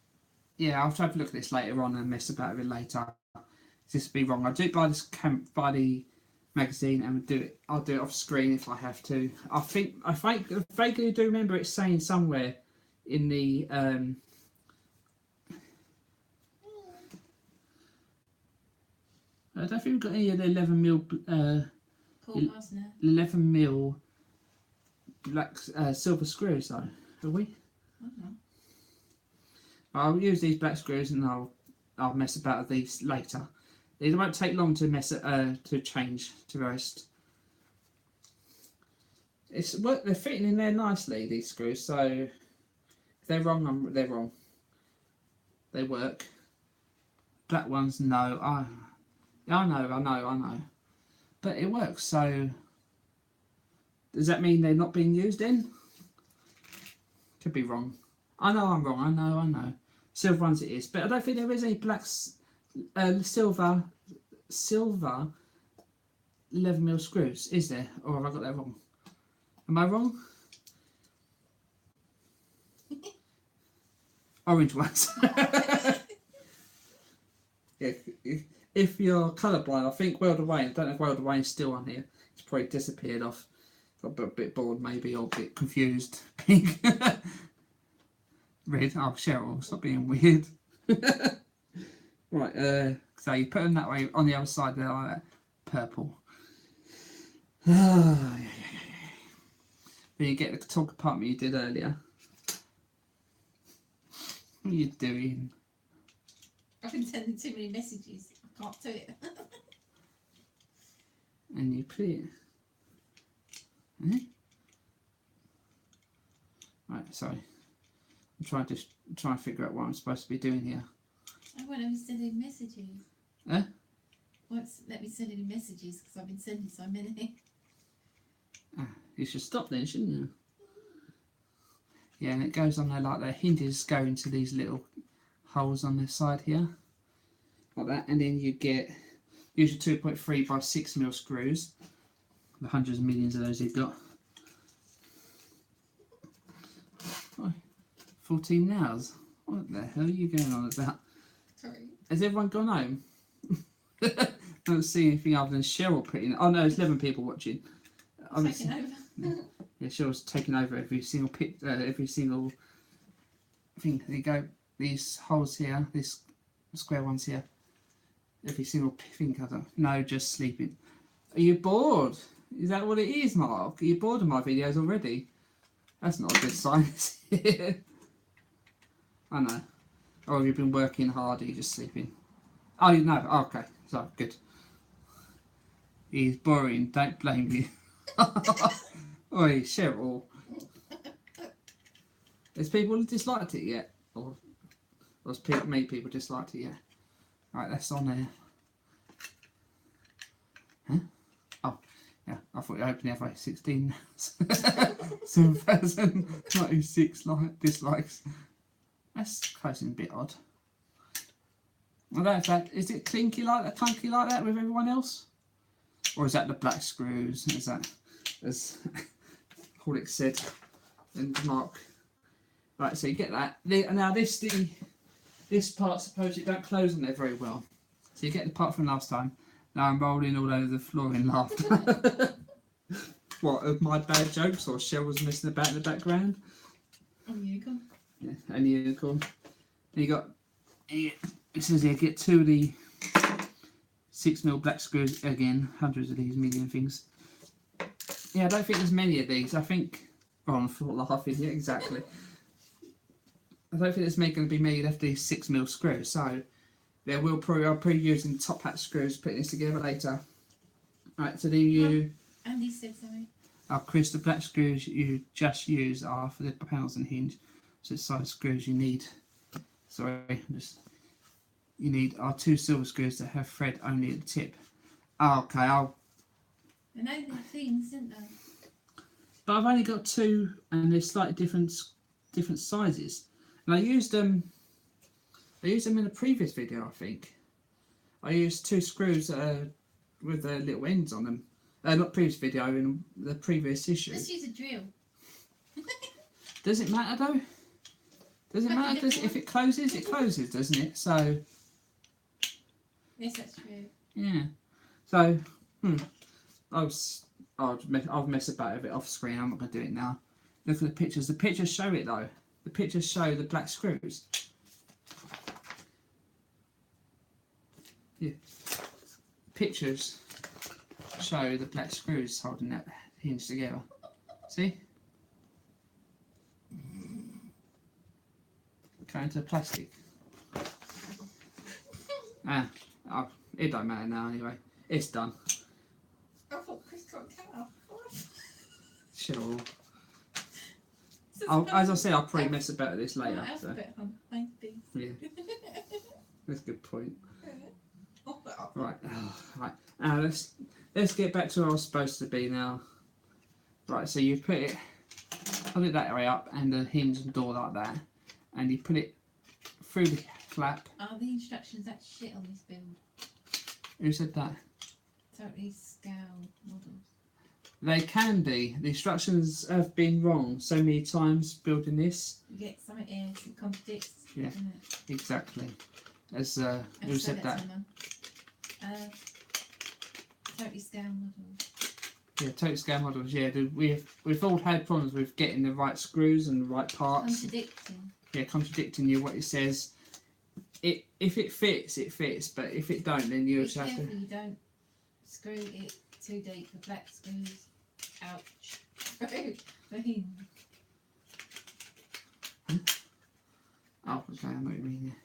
Speaker 1: Yeah, I'll try to look at this later on and mess about with it later. This would be wrong. I'll do it by by the magazine, and I'll do it off screen if I have to. I vaguely do remember it saying somewhere in the I don't think we've got any of the 11mm 11mm black silver screws though, have we?
Speaker 2: I don't know.
Speaker 1: I'll use these black screws and I'll mess about with these later. It won't take long to to change, to be honest. They're fitting in there nicely, these screws, so if they're wrong, they're wrong. They work. Black ones, no. I know. But it works, so does that mean they're not being used in? Could be wrong. I know I'm wrong, I know. Silver ones it is, but I don't think there is any black silver 11mm screws, is there? Or have I got that wrong? Am I wrong? Orange ones. Yeah, if you're colourblind, I think World of Wayne, I don't know if World of Wayne's still on here. It's probably disappeared off. Got a bit bored maybe, or a bit confused. Pink. Red. Oh, Cheryl, stop being weird. Right, so you put them that way on the other side there like that. Purple. Then you get the talk apartment you did earlier. What are you doing?
Speaker 2: I've been sending too many messages. I can't do it.
Speaker 1: And you put it. Eh? Right, sorry. I'm trying to figure out what I'm supposed to be doing here.
Speaker 2: I won't let me send any messages.
Speaker 1: Eh?
Speaker 2: Won't let me send any messages because I've been sending so many.
Speaker 1: You should stop then, shouldn't you? Yeah, and it goes on there like the hinges go into these little holes on the side here. Like that, and then you get usually 2.3 by 6mm screws. The hundreds of millions of those you've got. Oh, 14 hours. What the hell are you going on about?
Speaker 2: Sorry.
Speaker 1: Has everyone gone home? I don't see anything other than Cheryl putting. Oh no, it's 11 people watching.
Speaker 2: Taking over.
Speaker 1: Yeah, Cheryl's taking over every single every single thing. There you go. These holes here, these square ones here. Every single thing. No, just sleeping. Are you bored? Is that what it is, Mark? Are you bored of my videos already? That's not a good sign, is it? I know. Or have you been working hard? Are you just sleeping? Oh, no. Okay. So, good. He's boring. Don't blame me. Oi, Cheryl. Has people disliked it yet? Or has many people disliked it yet? Right, that's on there. Huh? Oh, yeah. I thought you opened it by 16. 7,096 dislikes. That's closing a bit odd. I don't know if that is it clinky like that, clunky like that with everyone else, or is that the black screws? Is that as HORLICKS said and Mark? Right, so you get that. Now this part supposedly don't close on there very well. So you get the part from last time. Now I'm rolling all over the floor in laughter. What, of my bad jokes or Shell was messing about in the background?
Speaker 2: Oh, unicorn.
Speaker 1: Yeah, and the unicorn. And you got, it says here, get 2 of the 6mm black screws again, hundreds of these million things. Yeah, I don't think there's many of these. I think, oh, I'm full laughing, yeah, exactly. I don't think there's going to be many left these 6mm screws, so there will probably, I'll probably using top hat screws, putting this together later. Right, so do you...
Speaker 2: Andy said something.
Speaker 1: Chris, the black screws you just use are for the panels and hinge. So the size screws you need. Sorry, you need are 2 silver screws that have thread only at the tip. Oh, okay,
Speaker 2: I know they're things, didn't they?
Speaker 1: but I've only got 2, and they're slightly different sizes. And I used them in a previous video, I think. I used 2 screws with their little ends on them. Not previous video, in the previous issue.
Speaker 2: Let's use a drill.
Speaker 1: Does it matter though? Does it matter? If it closes, it closes, doesn't it? So.
Speaker 2: Yes, that's true.
Speaker 1: Yeah. So, I'll mess about with it off screen. I'm not going to do it now. Look at the pictures. The pictures show it though. The pictures show the black screws. Yeah. Pictures show the black screws holding that hinge together. See? Go into the plastic. It don't matter now anyway. It's done.
Speaker 2: I thought Chris got cut off.
Speaker 1: Sure. As I said, I'll probably mess about with this later. So. Yeah. That's a good point. Right. Right. Now let's get back to where I was supposed to be now. Right. So you put it that way up and the hinge and door like that, and you put it through the flap.
Speaker 2: Are the instructions that shit on this build?
Speaker 1: Who said that?
Speaker 2: Totally scale models.
Speaker 1: They can be. The instructions have been wrong so many times building this.
Speaker 2: You get something here that contradicts.
Speaker 1: Yeah,
Speaker 2: isn't it?
Speaker 1: exactly. As who said that?
Speaker 2: Totally scale models.
Speaker 1: Yeah, total scale models. Yeah, we've all had problems with getting the right screws and the right parts.
Speaker 2: Contradicting. Yeah,
Speaker 1: contradicting you what it says. If it fits, it fits. But if it don't, then you just have to.
Speaker 2: You don't screw it too deep. The black screws. Ouch.
Speaker 1: Oh, okay, I know what you mean. Yeah.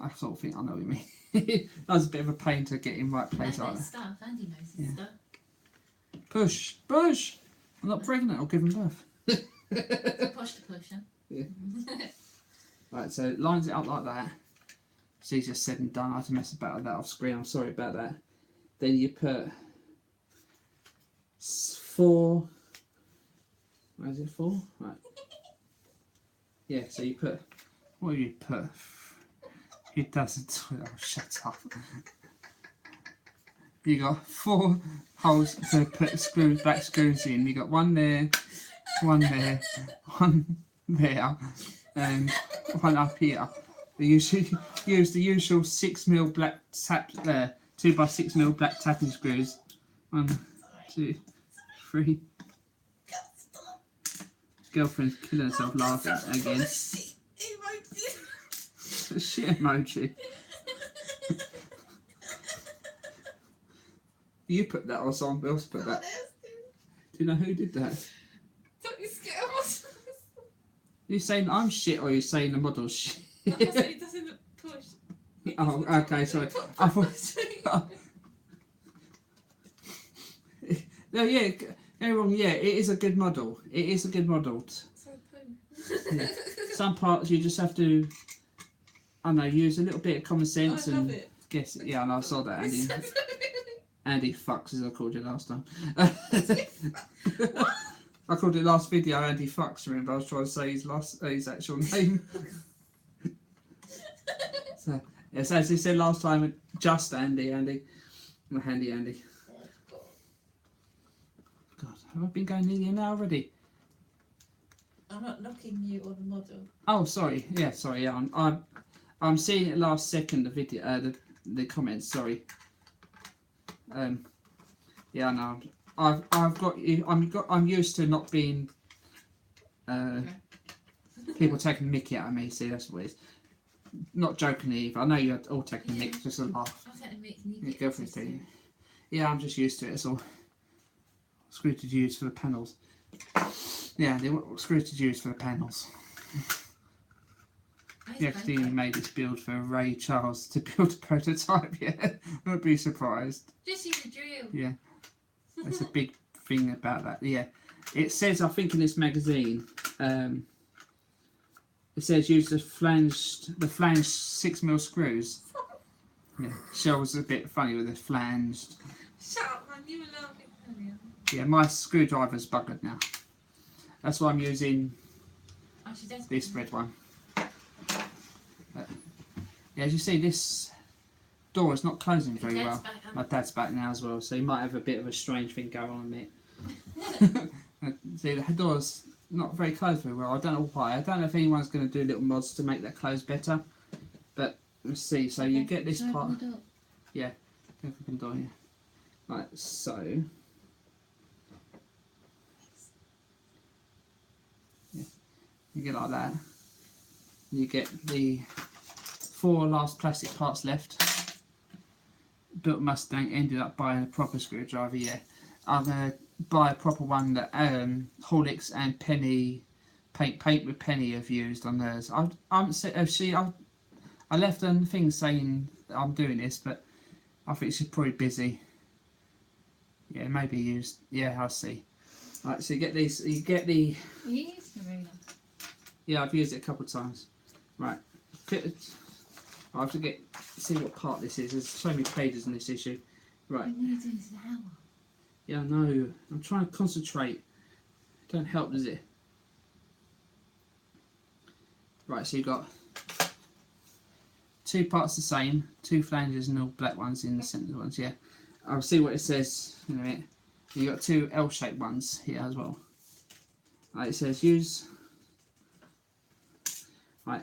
Speaker 1: I sort of think I know what you mean. That was a bit of a pain to get in right place like that.
Speaker 2: Stuff. Andy knows his stuff.
Speaker 1: Push, push. I'm not pregnant. I'll give him birth.
Speaker 2: Push to push, huh?
Speaker 1: Yeah. Right, so it lines it up like that. It's easier said than done. I had to mess about with that off screen. I'm sorry about that. Then you put 4. Where is it? 4? Right. Yeah. So you put. What do you put? It doesn't. Oh, shut up. You got 4 holes to put black screws in. You got 1 there, 1 there, 1 there, and 1 up here. You should use the usual 6mm black tap there, 2x6mm black tapping screws. 1, 2, 3. Girlfriend's killing herself laughing again. Shit emoji. You put that or someone else put that? Do you know who did that? You saying I'm shit or you saying the model's shit?
Speaker 2: It doesn't push.
Speaker 1: Oh, okay, sorry. I thought. No, yeah, go wrong. Yeah, it is a good model. It is a good model. Yeah. Some parts you just have to, I don't know, use a little bit of common sense
Speaker 2: I
Speaker 1: and
Speaker 2: love it.
Speaker 1: guess. Yeah, and I saw that. Andy fucks as I called it last time. I called it last video Andy fucks. Remember, I was trying to say his actual name. So Yes, as he said last time, just Andy. Not handy Andy. God, have I been going nearly an hour already?
Speaker 2: I'm not knocking you on the model.
Speaker 1: Oh, sorry. Yeah, sorry. Yeah, I'm seeing it last second. The video, the comments. Sorry. Yeah, no. I've got you. I'm used to not being. People taking the mickey out of me. See, that's what it is. Not joking either. I know you're all taking the mickey, just a laugh.
Speaker 2: I'll take the mic and you
Speaker 1: Your
Speaker 2: get
Speaker 1: girlfriend's
Speaker 2: this
Speaker 1: doing. Yeah, I'm just used to it. It's all screw to use for the panels. Yeah, they were screw to use for the panels.
Speaker 2: Nice
Speaker 1: Yeah,
Speaker 2: blanket.
Speaker 1: Christine made this build for Ray Charles to build a prototype. Yeah, won't be surprised.
Speaker 2: Just use a drill.
Speaker 1: Yeah, that's a big thing about that. Yeah, it says, I think in this magazine, it says use the flanged 6mm screws. Yeah, Shell's a bit funny with the flanged.
Speaker 2: Shut up, man. You were laughing earlier.
Speaker 1: Yeah, my screwdriver's buggered now. That's why I'm using
Speaker 2: Oh, she does.
Speaker 1: this red one. Yeah, as you see, this door is not closing very
Speaker 2: Dad's
Speaker 1: well.
Speaker 2: back up.
Speaker 1: My dad's back now as well, so he might have a bit of a strange thing going on with it. See, the door's not very closed very well. I don't know why. I don't know if anyone's going to do little mods to make that close better. But let's see. So you get this
Speaker 2: Should I
Speaker 1: part.
Speaker 2: open the door?
Speaker 1: Yeah, if we can do it. Right, so. Yeah, you get like that. You get the 4 last plastic parts left. Built Mustang, ended up buying a proper screwdriver. Yeah, I'm gonna buy a proper one that HORLICKS and Penny paint with Penny have used on theirs. I left a thing saying I'm doing this, but I think she's probably busy. Yeah, maybe used. Yeah, I'll see. Right, so you get these. You get the.
Speaker 2: You used the ruler.
Speaker 1: Yeah, I've used it a couple of times. Right. I have to see what part this is. There's so many pages in this issue. Right.
Speaker 2: We need to do this now.
Speaker 1: Yeah, I know. I'm trying to concentrate. Don't help, does it? Right, so you've got 2 parts the same, 2 flanges and all black ones in the centre ones, yeah. I'll see what it says in a minute. You've got 2 L-shaped ones here as well. Right, it says use... Right.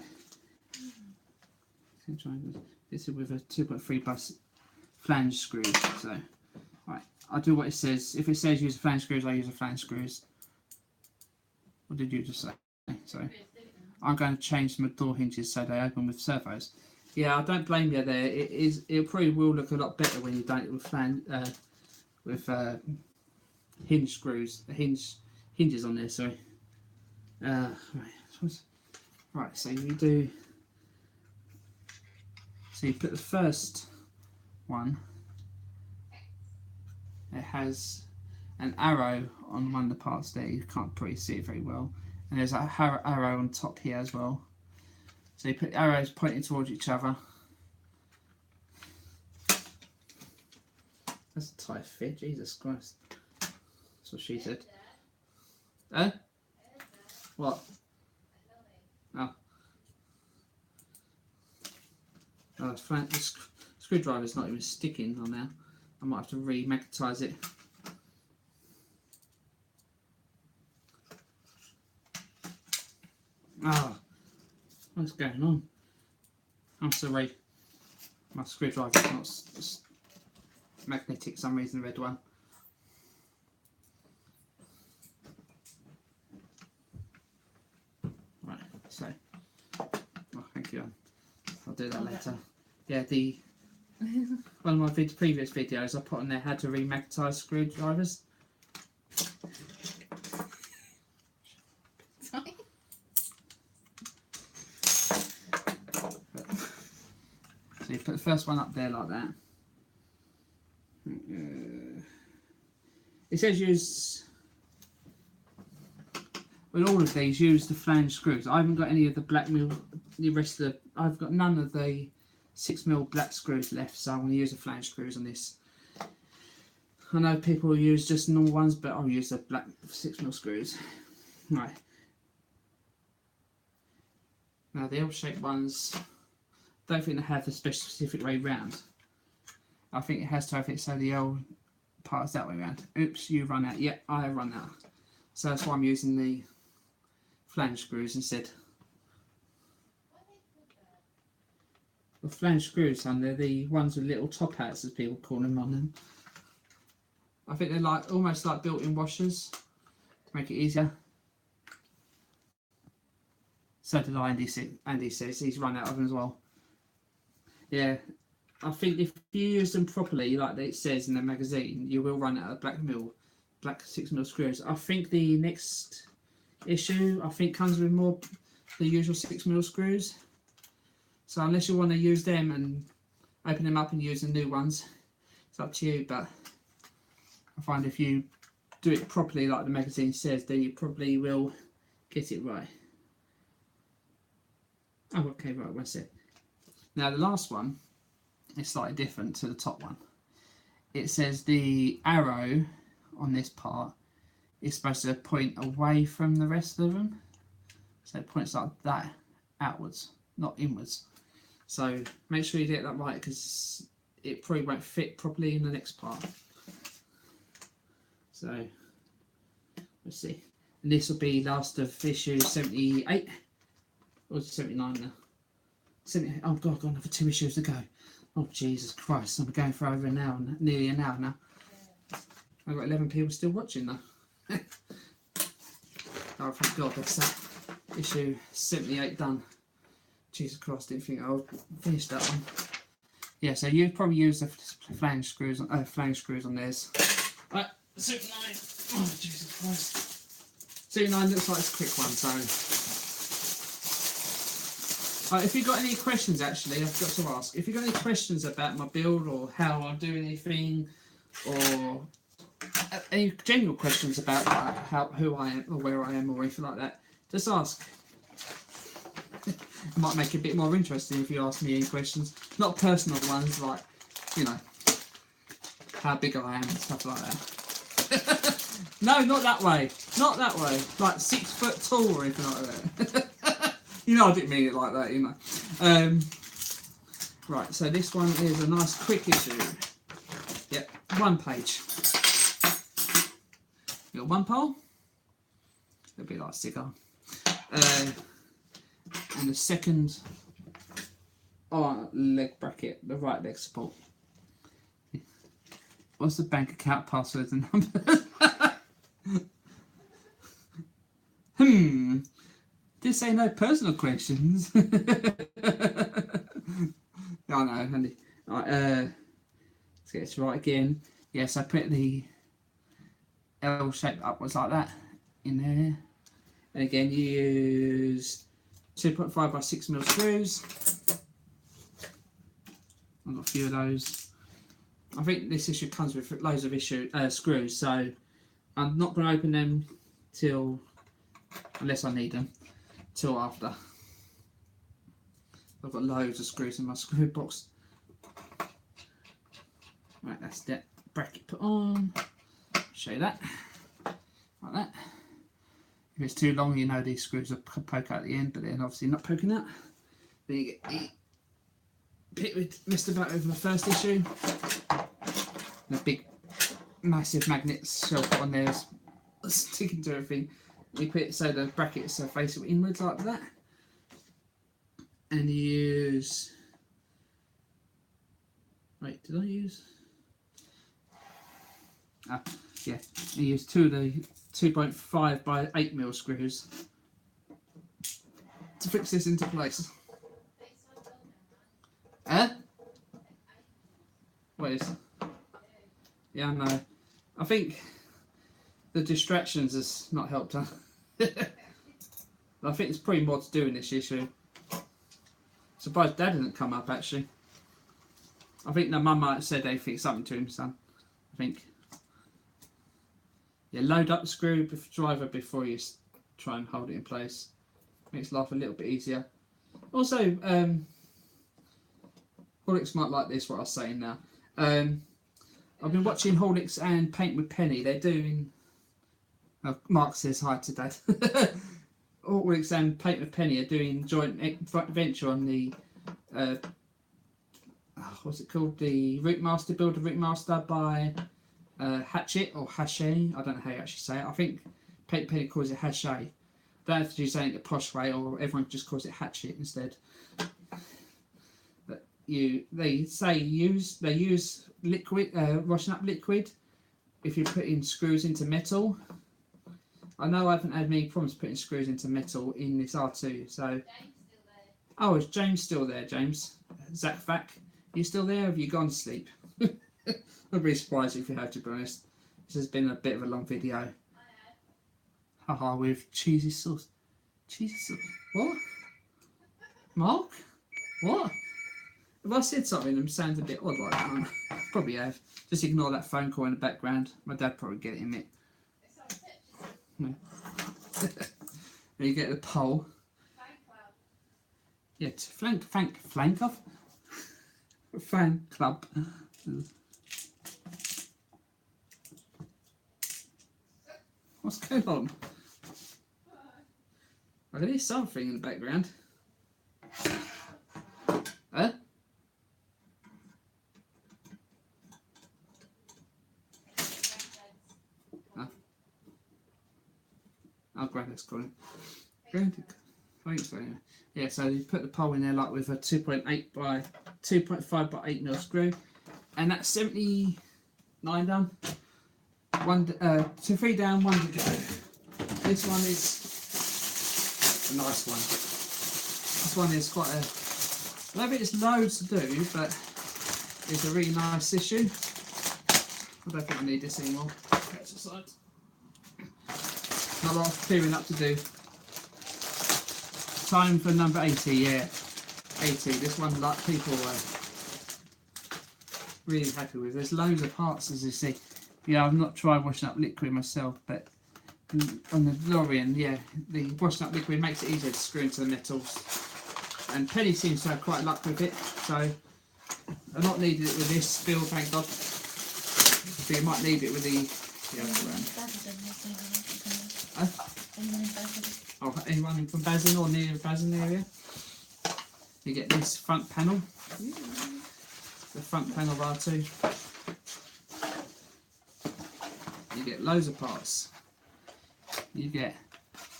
Speaker 1: This is with a 2.3 plus flange screws. So, right, I'll do what it says. If it says use flange screws, I use the flange screws. What did you just say? Sorry. I'm going to change my door hinges so they open with servos. Yeah, I don't blame you there. It probably will look a lot better when you done it with hinge screws, hinges on there. Sorry. Right, so you do. So you put the first one. It has an arrow on one of the parts there. You can't probably see it very well. And there's a arrow on top here as well. So you put arrows pointing towards each other. That's a tight fit, Jesus Christ. That's what she said. Eh? What? Oh. Oh, the screwdriver's not even sticking on there. I might have to re-magnetise it. Oh, what's going on? I'm sorry. My screwdriver's not magnetic for some reason, the red one. Right, so. Oh, thank you. I'll do that later. Yeah, one of my previous videos I put on there how to remagnetise screwdrivers.
Speaker 2: Sorry.
Speaker 1: So you put the first one up there like that. It says use, with all of these, use the flange screws. I haven't got any of the black mill, the rest of the, I've got none of the 6mm black screws left, so I'm going to use the flange screws on this. I know people use just normal ones, but I'll use the black 6mm screws. Right. Now the L-shaped ones, don't think they have the specific way round. I think it has to have it so the L part is that way round. Oops, you run out. Yep, I run out. So that's why I'm using the flange screws instead. The flange screws, son, they're the ones with little top hats, as people call them, on them. I think they're like almost like built-in washers to make it easier. So did Andy says he's run out of them as well. Yeah, I think if you use them properly, like it says in the magazine, you will run out of black 6mm screws. I think the next issue, comes with more the usual 6mm screws. So unless you want to use them and open them up and use the new ones, it's up to you. But I find if you do it properly, like the magazine says, then you probably will get it right. Oh, okay, right, one sec. Now the last one is slightly different to the top one. It says the arrow on this part is supposed to point away from the rest of them. So it points like that outwards, not inwards. So make sure you get that right, because it probably won't fit properly in the next part. So let's see. And this will be last of issue 78. Or 79 now? 78. Oh God, I've got another 2 issues to go. Oh Jesus Christ, I'm going for over an hour, nearly an hour now. I've got 11 people still watching though. Oh, thank God, that's that. Issue 78 done. Jesus Christ, didn't think I would finish that one. Yeah, so you probably use the flange screws on theirs. Right, 79. Oh Jesus Christ. 79 looks like it's a quick one, so. If you've got any questions, actually, I've got to ask. If you've got any questions about my build or how I do anything, or any general questions about who I am or where I am or anything like that, just ask. It might make it a bit more interesting if you ask me any questions. Not personal ones, like, you know, how big I am and stuff like that. No, not that way. Not that way. Like 6 foot tall or anything like that. You know, I didn't mean it like that, you know. Right, so this one is a nice quick issue. Yep, 1 page. You got 1 pole. It'll be like a cigar. And the second leg bracket, the right leg support. What's the bank account passwords and numbers? Did say no personal questions. Oh no, handy. Right, let's get this right again. Yes, I put the L shape upwards like that in there. And again, you use 2.5 by 6mm screws. I've got a few of those. I think this issue comes with loads of screws, so I'm not going to open them unless I need them. Till after. I've got loads of screws in my screw box. Right, that's that bracket put on. Show you that. Like that. If it's too long, you know these screws will poke out at the end, but they're obviously not poking out. Then you get the bit we messed about with the first issue. The big, massive magnets shell put on there, sticking to everything. You put it so the brackets are facing inwards like that, and you use. Wait, did I use? Yeah, you use 2 of the 2.5 by 8mm screws to fix this into place. What is? Yeah, I know. I think the distractions has not helped her. I think it's pretty more to do in this issue. Surprised Dad didn't come up actually. I think the mum might have said something to him, son. I think. Yeah, load up the screwdriver before you try and hold it in place. Makes life a little bit easier. Also, HORLICKS might like this, what I was saying now. I've been watching HORLICKS and Paint with Penny. They're doing. Mark says hi to Dad. HORLICKS and Paint with Penny are doing joint venture on the what's it called? The Rootmaster, Build a Rootmaster by Hatchet or Hachet. I don't know how you actually say it. I think Penny calls it Hachet. Don't have to say it the posh way, or everyone just calls it Hatchet instead. But they use liquid, washing up liquid. If you put in screws into metal, I know I haven't had many problems putting screws into metal in this R2. So, oh, is James still there? James, CHEFHAWK, you still there? Or have you gone to sleep? I'd be surprised if you have, to be honest. This has been a bit of a long video. Haha, with cheesy sauce. Cheesy sauce. What? Mark? What? Have I said something that sounds a bit odd like that? Probably have. Just ignore that phone call in the background. My dad probably get it in it. No. You get the pole. Yeah, flank off. Fan club. What's going on? I can hear something in the background. Huh? Oh, Granddad's calling. Granddad. Thanks, anyway. Yeah, so you put the pole in there like with a 2.8 by 2.5 by 8 mil screw, and that's 79 done. 3 down, 1 to go. This one is a nice one. This one is quite a. I know it's loads to do, but it's a really nice issue. I don't think I need this anymore. Exercise. Not a lot of clearing up to do. Time for number 80, yeah. 80. This one, like, people are really happy with. There's loads of parts, as you see. Yeah, I've not tried washing up liquid myself, but on the DeLorean, yeah, the washing up liquid makes it easier to screw into the metals. And Penny seems to have quite luck with it, so I've not needed it with this build, thank God. So you might need it with the other one. Oh, anyone from Bazin or near the Bazin area? You get this front panel, the front panel of R2. You get loads of parts. You get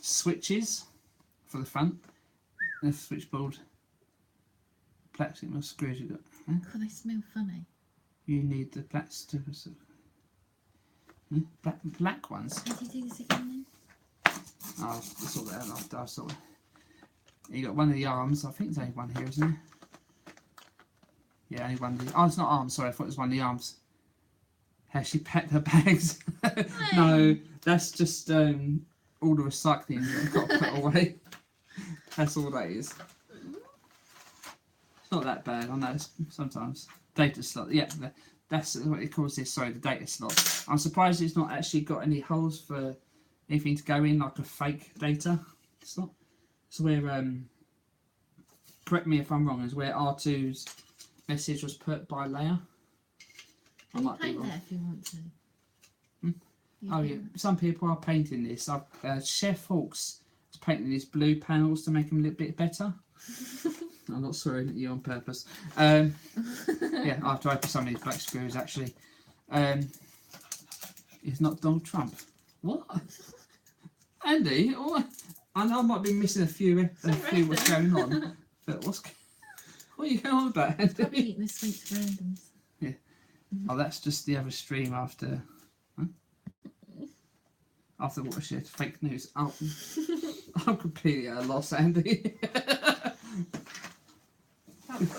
Speaker 1: switches for the front, and a switchboard, plastic screws you got. Huh?
Speaker 2: Oh, they smell funny.
Speaker 1: You need the plastic, black ones.
Speaker 2: How do you do this again then?
Speaker 1: I'll sort that out after. I'll sort it. You got one of the arms. I think there's only one here, isn't there? Yeah, only one. Oh, it's not arms. Sorry, I thought it was one of the arms. Has she packed her bags? No, that's just all the recycling that got put away. That's all that is. It's not that bad. I know sometimes data slot. Yeah, that's what it calls this. Sorry, the data slot. I'm surprised it's not actually got any holes for anything to go in, like a fake data slot. It's where correct me if I'm wrong. Is where R2's message was put by Leia. I might be wrong.
Speaker 2: There if you want to.
Speaker 1: Oh yeah, some people are painting this. CHEFHAWK's is painting these blue panels to make them a little bit better. I'm not swearing at you on purpose. Yeah, I have to open some of these black screws actually. It's not Donald Trump. What? Andy? Oh, I know I might be missing a few what's going on, but what are you going on about, Andy?
Speaker 2: Probably eating the sweets randoms.
Speaker 1: Yeah. Oh, that's just the other stream after. After what she had fake news. Oh, I'm completely at a loss, Andy.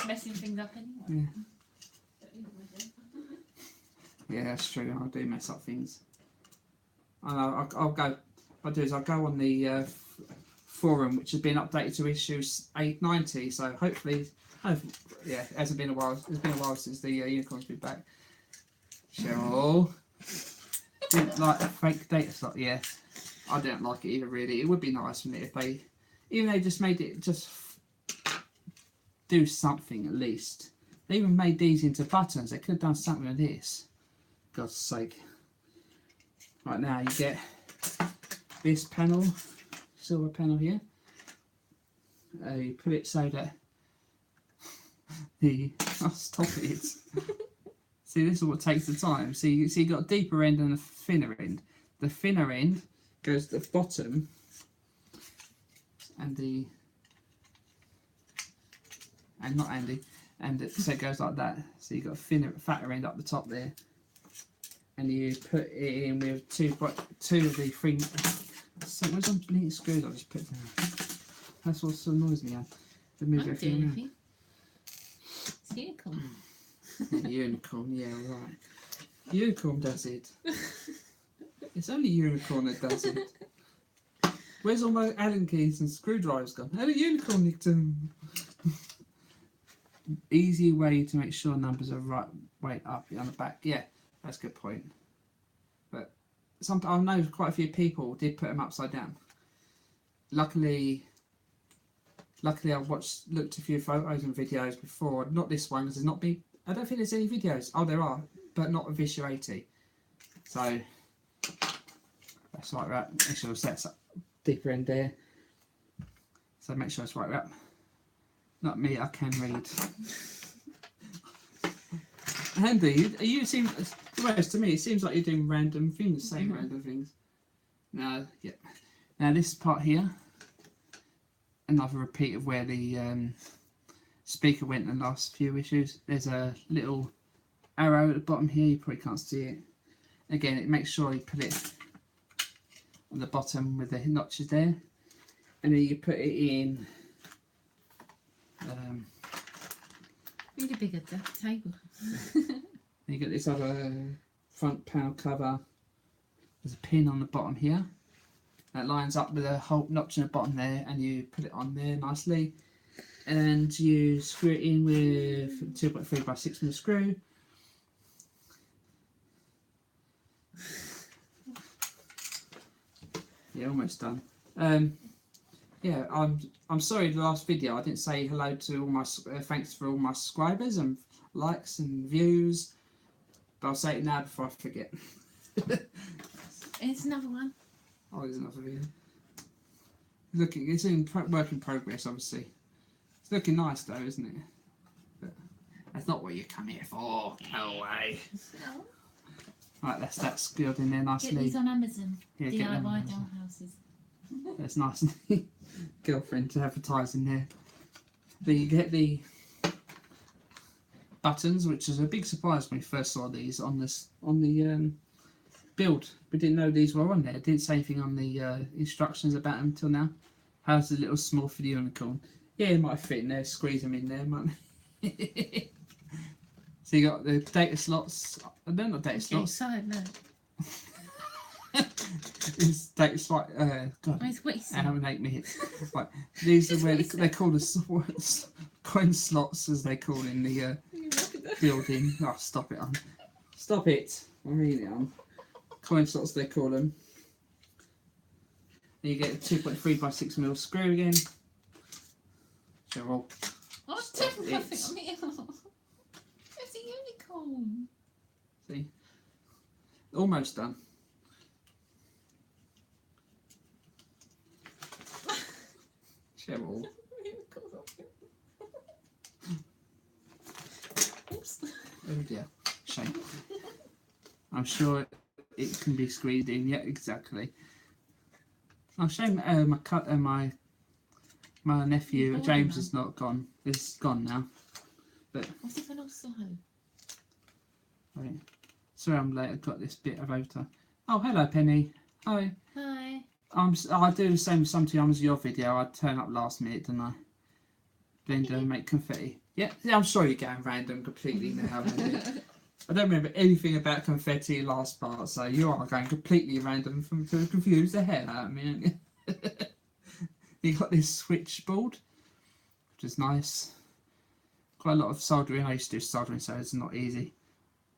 Speaker 2: Messing things up anyway.
Speaker 1: Yeah, that's true. I do mess up things. I'll go. What I do is I'll go on the forum, which has been updated to issue 890. So hopefully, yeah, it hasn't been a while. It's been a while since the unicorn's been back. Cheryl. Didn't like a fake data slot, yeah. I don't like it either, really. It would be nice, wouldn't it, if they, even they just made it just do something at least. They even made these into buttons. They could have done something with this. God's sake. Right now, you get this panel, silver panel here. You put it so that Oh, stop it. See, this is what takes the time. See, you got a deeper end and a thinner end. The thinner end goes to the bottom, and not Andy, so it goes like that. So you got a thinner, fatter end up the top there, and you put it in with two of the three. So where's some bleeding screws? I just put down. That's what annoys me. To move everything around.
Speaker 2: It's unicorn.
Speaker 1: Unicorn, yeah, right. Unicorn does it. It's only unicorn that does it. Where's all my Allen keys and screwdrivers gone? How did unicorn nicked them? Easy way to make sure numbers are right way up on the back. Yeah, that's a good point. But I know quite a few people did put them upside down. Luckily I looked a few photos and videos before. Not this one because there's not been. I don't think there's any videos. Oh, there are, but not of Issue 80. So that's like that. Make sure that's up deeper end there. So make sure it's right up. Not me, I can read. Andy, you seem, to me, it seems like you're doing random things, saying random things. No, yeah. Now this part here, another repeat of where the speaker went in the last few issues. There's a little arrow at the bottom here, you probably can't see it. Again, it makes sure you put it on the bottom with the notches there, and then you put it in.
Speaker 2: Need a bigger table.
Speaker 1: You get this other front panel cover. There's a pin on the bottom here that lines up with a whole notch in the bottom there, and you put it on there nicely. And you screw it in with 2.3 by 6mm screw. Yeah, almost done. Yeah, I'm sorry. The last video I didn't say hello to all my thanks for all my subscribers and likes and views, but I'll say it now before I forget.
Speaker 2: It's another one.
Speaker 1: Oh, there's another video. Looking, it's in work in progress, obviously. It's looking nice though, isn't it? But that's not what you come here for. No way.
Speaker 2: No.
Speaker 1: Right, that's good in there nicely.
Speaker 2: Get these on Amazon.
Speaker 1: Yeah,
Speaker 2: DIY dollhouses.
Speaker 1: That's nice. Girlfriend to advertise in there. Then you get the buttons, which is a big surprise when we first saw these on the build. We didn't know these were on there. It didn't say anything on the instructions about them until now. How's the little small for the unicorn? Yeah, it might fit in there. Squeeze them in there, might. So you got the data slots. They're not data slots.
Speaker 2: Side, no.
Speaker 1: It's data slot. God, hour and 8 minutes. Right, these are where they call the coin slots, as they call in the building. Oh, stop it! Stop it! I mean it. Coin slots, they call them. Then you get a 2.3 by 6mm screw again. Cheryl.
Speaker 2: What's different? It's a unicorn.
Speaker 1: See, almost done. Cheryl.
Speaker 2: Oops.
Speaker 1: Oh dear, shame. I'm sure it can be squeezed in. Yeah, exactly. Oh, shame. My nephew James is not gone. It's gone now. But
Speaker 2: what's it going to slow?
Speaker 1: Right. Sorry, I'm late. I've got this bit of overtime. Oh, hello, Penny. Hi.
Speaker 2: Hi.
Speaker 1: I do the same sometimes as your video. I turn up last minute, don't I? Blender and make confetti. Yeah, I'm sure you're going random completely now. I don't remember anything about confetti last part, so you are going completely random to confuse the hell out of me, aren't you? You got this switchboard, which is nice. Quite a lot of soldering. I used to do soldering, so it's not easy.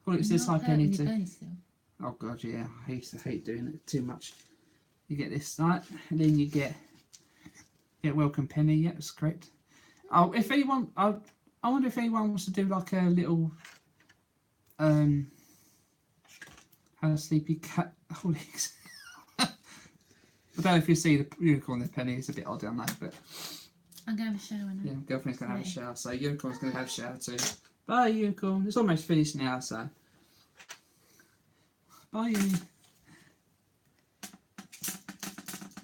Speaker 1: Well, it's this high penny too. Oh god, yeah, I used to hate doing it too much. You get this right, and then you get welcome penny. Yeah, that's correct. Oh, if anyone, I wonder if anyone wants to do like a little how a sleepy cat HORLICKS. I don't know if you see the unicorn, the penny. It's a bit odd on that, but
Speaker 2: I'm going to have a shower now.
Speaker 1: Yeah, girlfriend's going to have a shower, so Unicorn's going to have a shower too. Bye, Unicorn. It's almost finished now, so. Bye, Uni.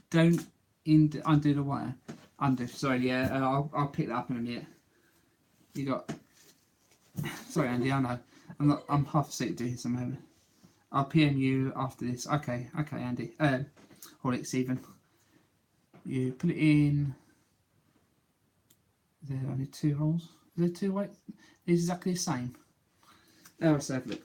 Speaker 1: Don't undo the wire. Undo, sorry, yeah, I'll pick that up in a minute. You got. Sorry, Andy, I know. I'm half asleep doing this at the moment. I'll PM you after this. Okay, Andy. HORLICKS even. You put it in. Is there only 2 holes? Is there 2 white? It's exactly the same. Oh, let's have a look.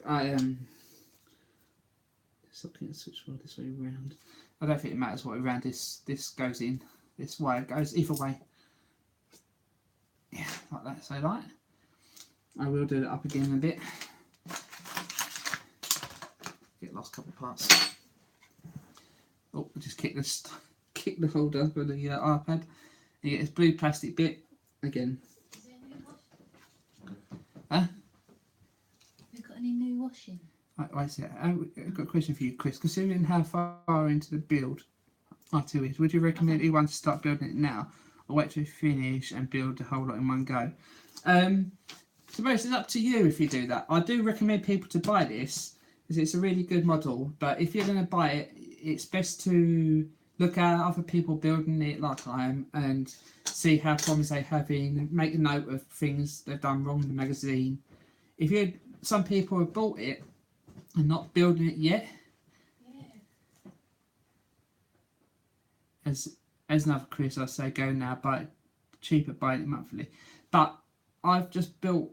Speaker 1: Just looking at the switchboard this way round. I don't think it matters what way round this goes in. This wire goes either way. Yeah, like that. So like. I will do it up again in a bit. Get lost a couple of parts. Oh, I just kick the holder for the iPad. You get this blue plastic bit again.
Speaker 2: Is there any washing?
Speaker 1: Huh?
Speaker 2: Have you got any new washing?
Speaker 1: Right, so I've got a question for you, Chris. Considering how far into the build R2 is, would you recommend anyone to start building it now, or wait to finish and build the whole lot in one go? So most it's up to you if you do that. I do recommend people to buy this because it's a really good model. But if you're going to buy it, it's best to look at other people building it like I am and see how problems they're having. Make a note of things they've done wrong in the magazine. Some people have bought it and not building it yet. Yeah. As another Chris, I say go now, buy it cheaper, buy it monthly. But I've just bought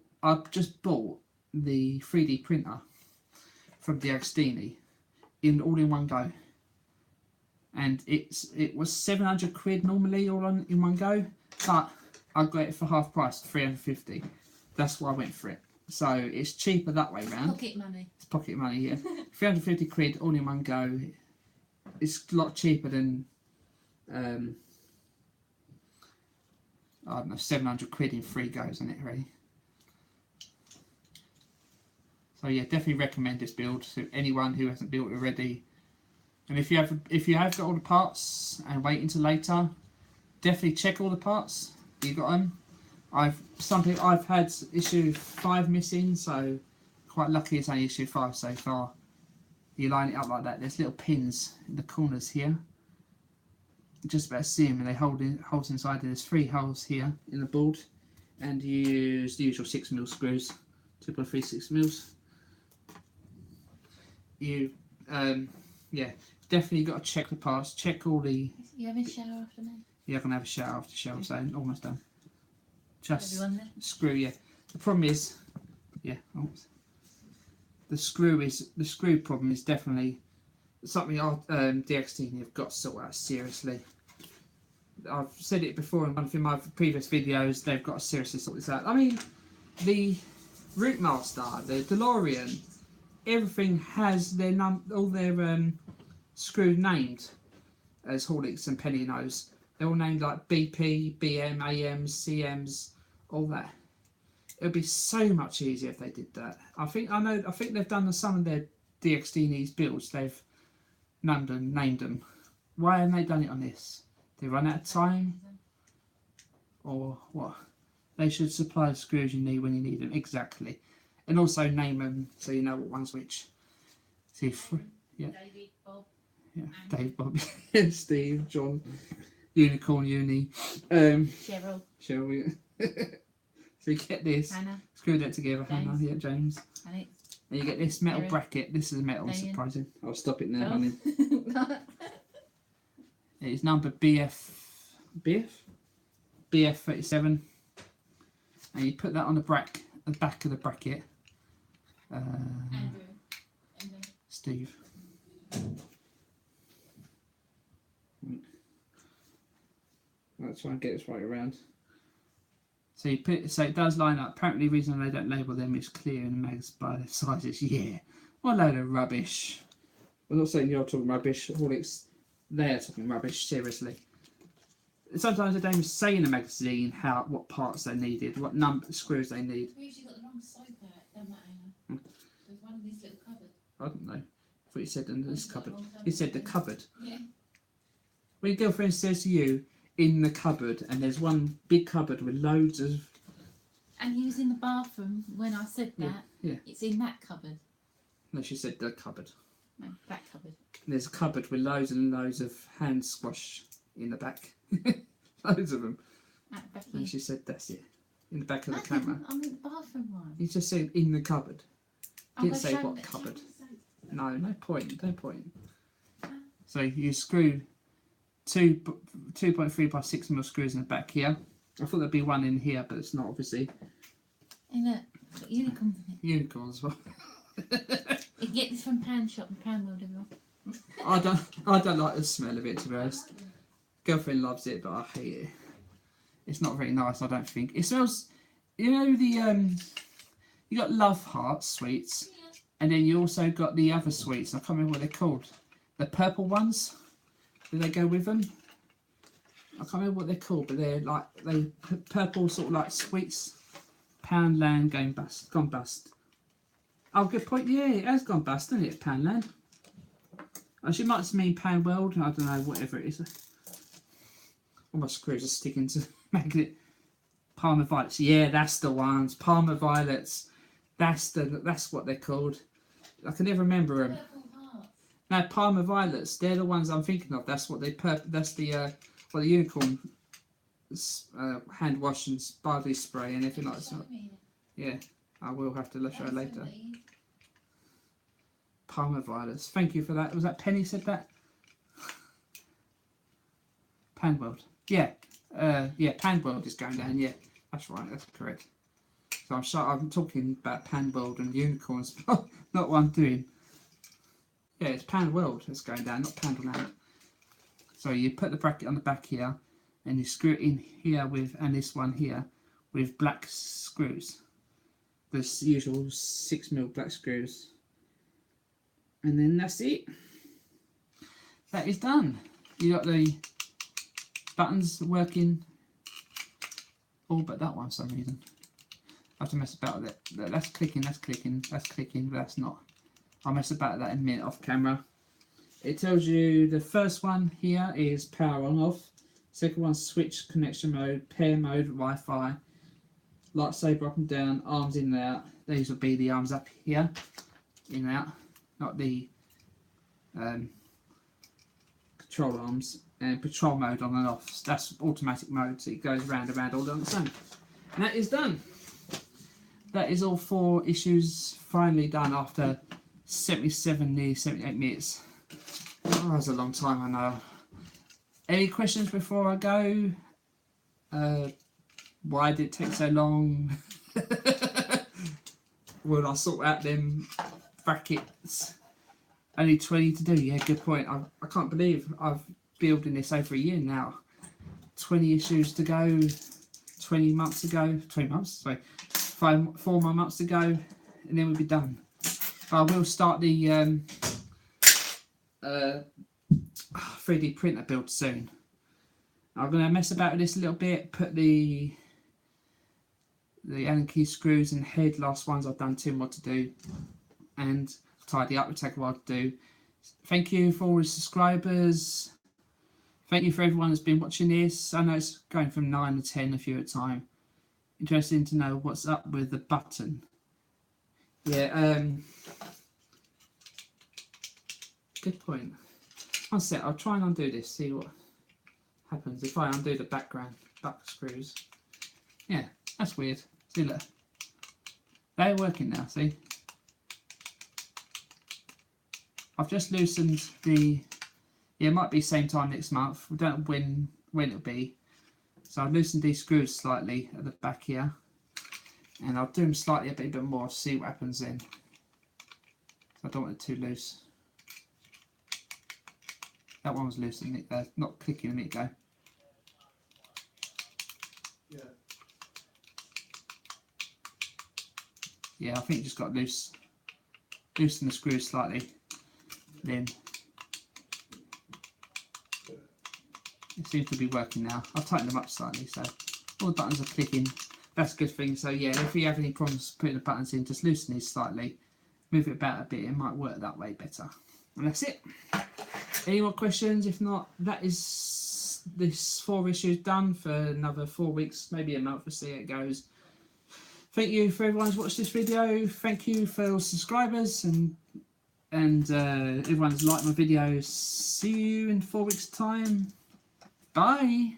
Speaker 1: the 3D printer from the Agostini all in one go, and it was 700 quid normally all in one go, but I got it for half price, 350. That's why I went for it. So it's cheaper that way round.
Speaker 2: Pocket money.
Speaker 1: It's pocket money, yeah. 350 quid all in one go. It's a lot cheaper than I don't know, 700 quid in 3 goes, isn't it, really? So yeah, definitely recommend this build to anyone who hasn't built it already. And if you have got all the parts and wait until later, definitely check all the parts. You got them. I've had issue 5 missing, so quite lucky it's only issue 5 so far. You line it up like that. There's little pins in the corners here. Just about see them, and they hold holes inside. There's 3 holes here in the board, and you use the usual 6mm screws, 2.3 6mm. You yeah, definitely got to check the parts, check all the.
Speaker 2: You having a shower after me?
Speaker 1: Yeah, I'm gonna have a shower after shower, so almost done. Just
Speaker 2: Everyone there?
Speaker 1: screw, yeah. The problem is, yeah, the screw problem is definitely something our DX team have got to sort out seriously. I've said it before in one of my previous videos. They've got to seriously sort this out. I mean, the Routemaster, the DeLorean, everything has their all their screws named as HORLICKS and Penny Nose. They're all named like BP, BM, AMs, CMs, all that. It would be so much easier if they did that. I think they've done some of their DXD's builds. They've named them. Why haven't they done it on this? They run out of time, or what? They should supply the screws you need when you need them, exactly, and also name them so you know what one's which. See, yeah,
Speaker 2: David, Bob,
Speaker 1: yeah, Dave, Bob, Steve, John, Unicorn, Uni,
Speaker 2: Cheryl,
Speaker 1: yeah. So you get this,
Speaker 2: Hannah,
Speaker 1: screw that together,
Speaker 2: James.
Speaker 1: Hannah, yeah, James.
Speaker 2: Alex.
Speaker 1: And you get this metal
Speaker 2: Eric.
Speaker 1: bracket. This is metal,
Speaker 2: Damien.
Speaker 1: surprising. I'll stop it now,
Speaker 2: Oh.
Speaker 1: honey. It's number BF37, and you put that on the back of the bracket.
Speaker 2: Andrew.
Speaker 1: Steve. Let's try and get this right around. So you put so it does line up. Apparently, the reason they don't label them is clear in the mags by their sizes. Yeah, what a load of rubbish. I'm not saying you're talking rubbish. HORLICKS, they're talking rubbish. Seriously. Sometimes they don't even say in the magazine what parts they needed, what number screws they need.
Speaker 2: We usually got the wrong side there, don't matter, Anna. There's one of these little cupboards.
Speaker 1: I don't know. I thought you said in this cupboard. You said the cupboard.
Speaker 2: Yeah.
Speaker 1: When your girlfriend says to you, in the cupboard, and there's one big cupboard with loads of.
Speaker 2: And he was in the bathroom when I said that.
Speaker 1: Yeah.
Speaker 2: It's in that cupboard.
Speaker 1: No, she said the cupboard.
Speaker 2: No, that cupboard.
Speaker 1: There's a cupboard with loads and loads of hand squash in the back. Loads of them.
Speaker 2: At the back
Speaker 1: And
Speaker 2: here.
Speaker 1: she said that's it. In the back of
Speaker 2: I
Speaker 1: the camera.
Speaker 2: didn't. I'm in the bathroom one.
Speaker 1: You just said in the cupboard.
Speaker 2: I'll
Speaker 1: Didn't
Speaker 2: go
Speaker 1: say
Speaker 2: show
Speaker 1: what
Speaker 2: them-
Speaker 1: cupboard.
Speaker 2: show them.
Speaker 1: No, no point. No point. So you screw 2.3 by 6 mil screws in the back here. I thought there'd be one in here, but it's not obviously.
Speaker 2: Hey look, got unicorns in it.
Speaker 1: Unicorns as well.
Speaker 2: You get this from Pan Shop and Pan World, everyone.
Speaker 1: I don't like the smell of it, to be honest. Girlfriend loves it, but I hate it. It's not very nice, I don't think. It smells, you know, the you got Love Heart sweets, and then you also got the other sweets. I can't remember what they're called. The purple ones. Do they go with them? I can't remember what they're called, but they're like purple sort of like sweets. Poundland gone bust. Oh, good point. Yeah, it has gone bust, hasn't it, Poundland? Oh, she might mean Pound World. I don't know, whatever it is. All my screws are sticking to magnet. Parma Violets. Yeah, that's the ones. Parma Violets. That's what they're called. I can never remember them. No, Parma Violets. They're the ones I'm thinking of. That's what that's the well, the unicorn hand wash and body spray and everything like that. Yeah, I will have to show later. Parma Violets. Thank you for that. Was that Penny said that? Panworld. Yeah. Yeah, Panworld is going down. Yeah, that's right. That's correct. So I'm talking about Panworld and unicorns, not what I'm doing. Yeah, it's Panworld that's going down, not Panland. So you put the bracket on the back here, and you screw it in here with, and this one here, with black screws. The usual 6mm black screws. And then that's it. That is done. You got the buttons working, all but that one for some reason. I have to mess about with it. That's clicking, that's clicking, that's clicking, but that's not. I'll mess about with that in a minute off camera. It tells you the first one here is power on off. Second one, switch connection mode, pair mode, Wi-Fi, lightsaber up and down, arms in and out. These will be the arms up here, in and out, not the control arms. And patrol mode on and off. That's automatic mode, so it goes round and round all on its own. And that is done. That is all 4 issues finally done after 77, nearly 78 minutes. Oh, that was a long time, I know. Any questions before I go? Why did it take so long? Will I sort out them brackets? Only 20 to do. Yeah, good point. I can't believe I've building this over a year now. 20 issues to go. 20 months ago. 20 months. Sorry. 4 more months to go, and then we'll be done. I will start the 3D printer build soon. I'm going to mess about with this a little bit, put the Allen key screws in the head, last ones I've done 2 more to do, and tidy up, it'll take a while to do. Thank you for all the subscribers. Thank you for everyone that's been watching this. I know it's going from 9 to 10 a few at a time. Interesting to know what's up with the button. Yeah, good point. One sec, I'll try and undo this, see what happens if I undo the back screws. Yeah, that's weird. See, look. They're working now, see? I've just loosened the... Yeah, it might be same time next month. We don't know when it'll be. So I've loosened these screws slightly at the back here. And I'll do them slightly a bit more, see what happens then. I don't want it too loose. That one was loose, not clicking a minute ago.
Speaker 3: Yeah.
Speaker 1: Yeah, I think it just got loose. Loosen the screws slightly. Then it seems to be working now. I've tightened them up slightly, so all the buttons are clicking. That's a good thing. So yeah, if you have any problems putting the buttons in, just loosen these slightly, move it about a bit, it might work that way better. And that's it. Any more questions? If not, that is this 4 issues done for another 4 weeks, maybe a month. We'll see how it goes. Thank you for everyone who's watched this video. Thank you for all subscribers and everyone's liked my videos. See you in 4 weeks' time. Bye.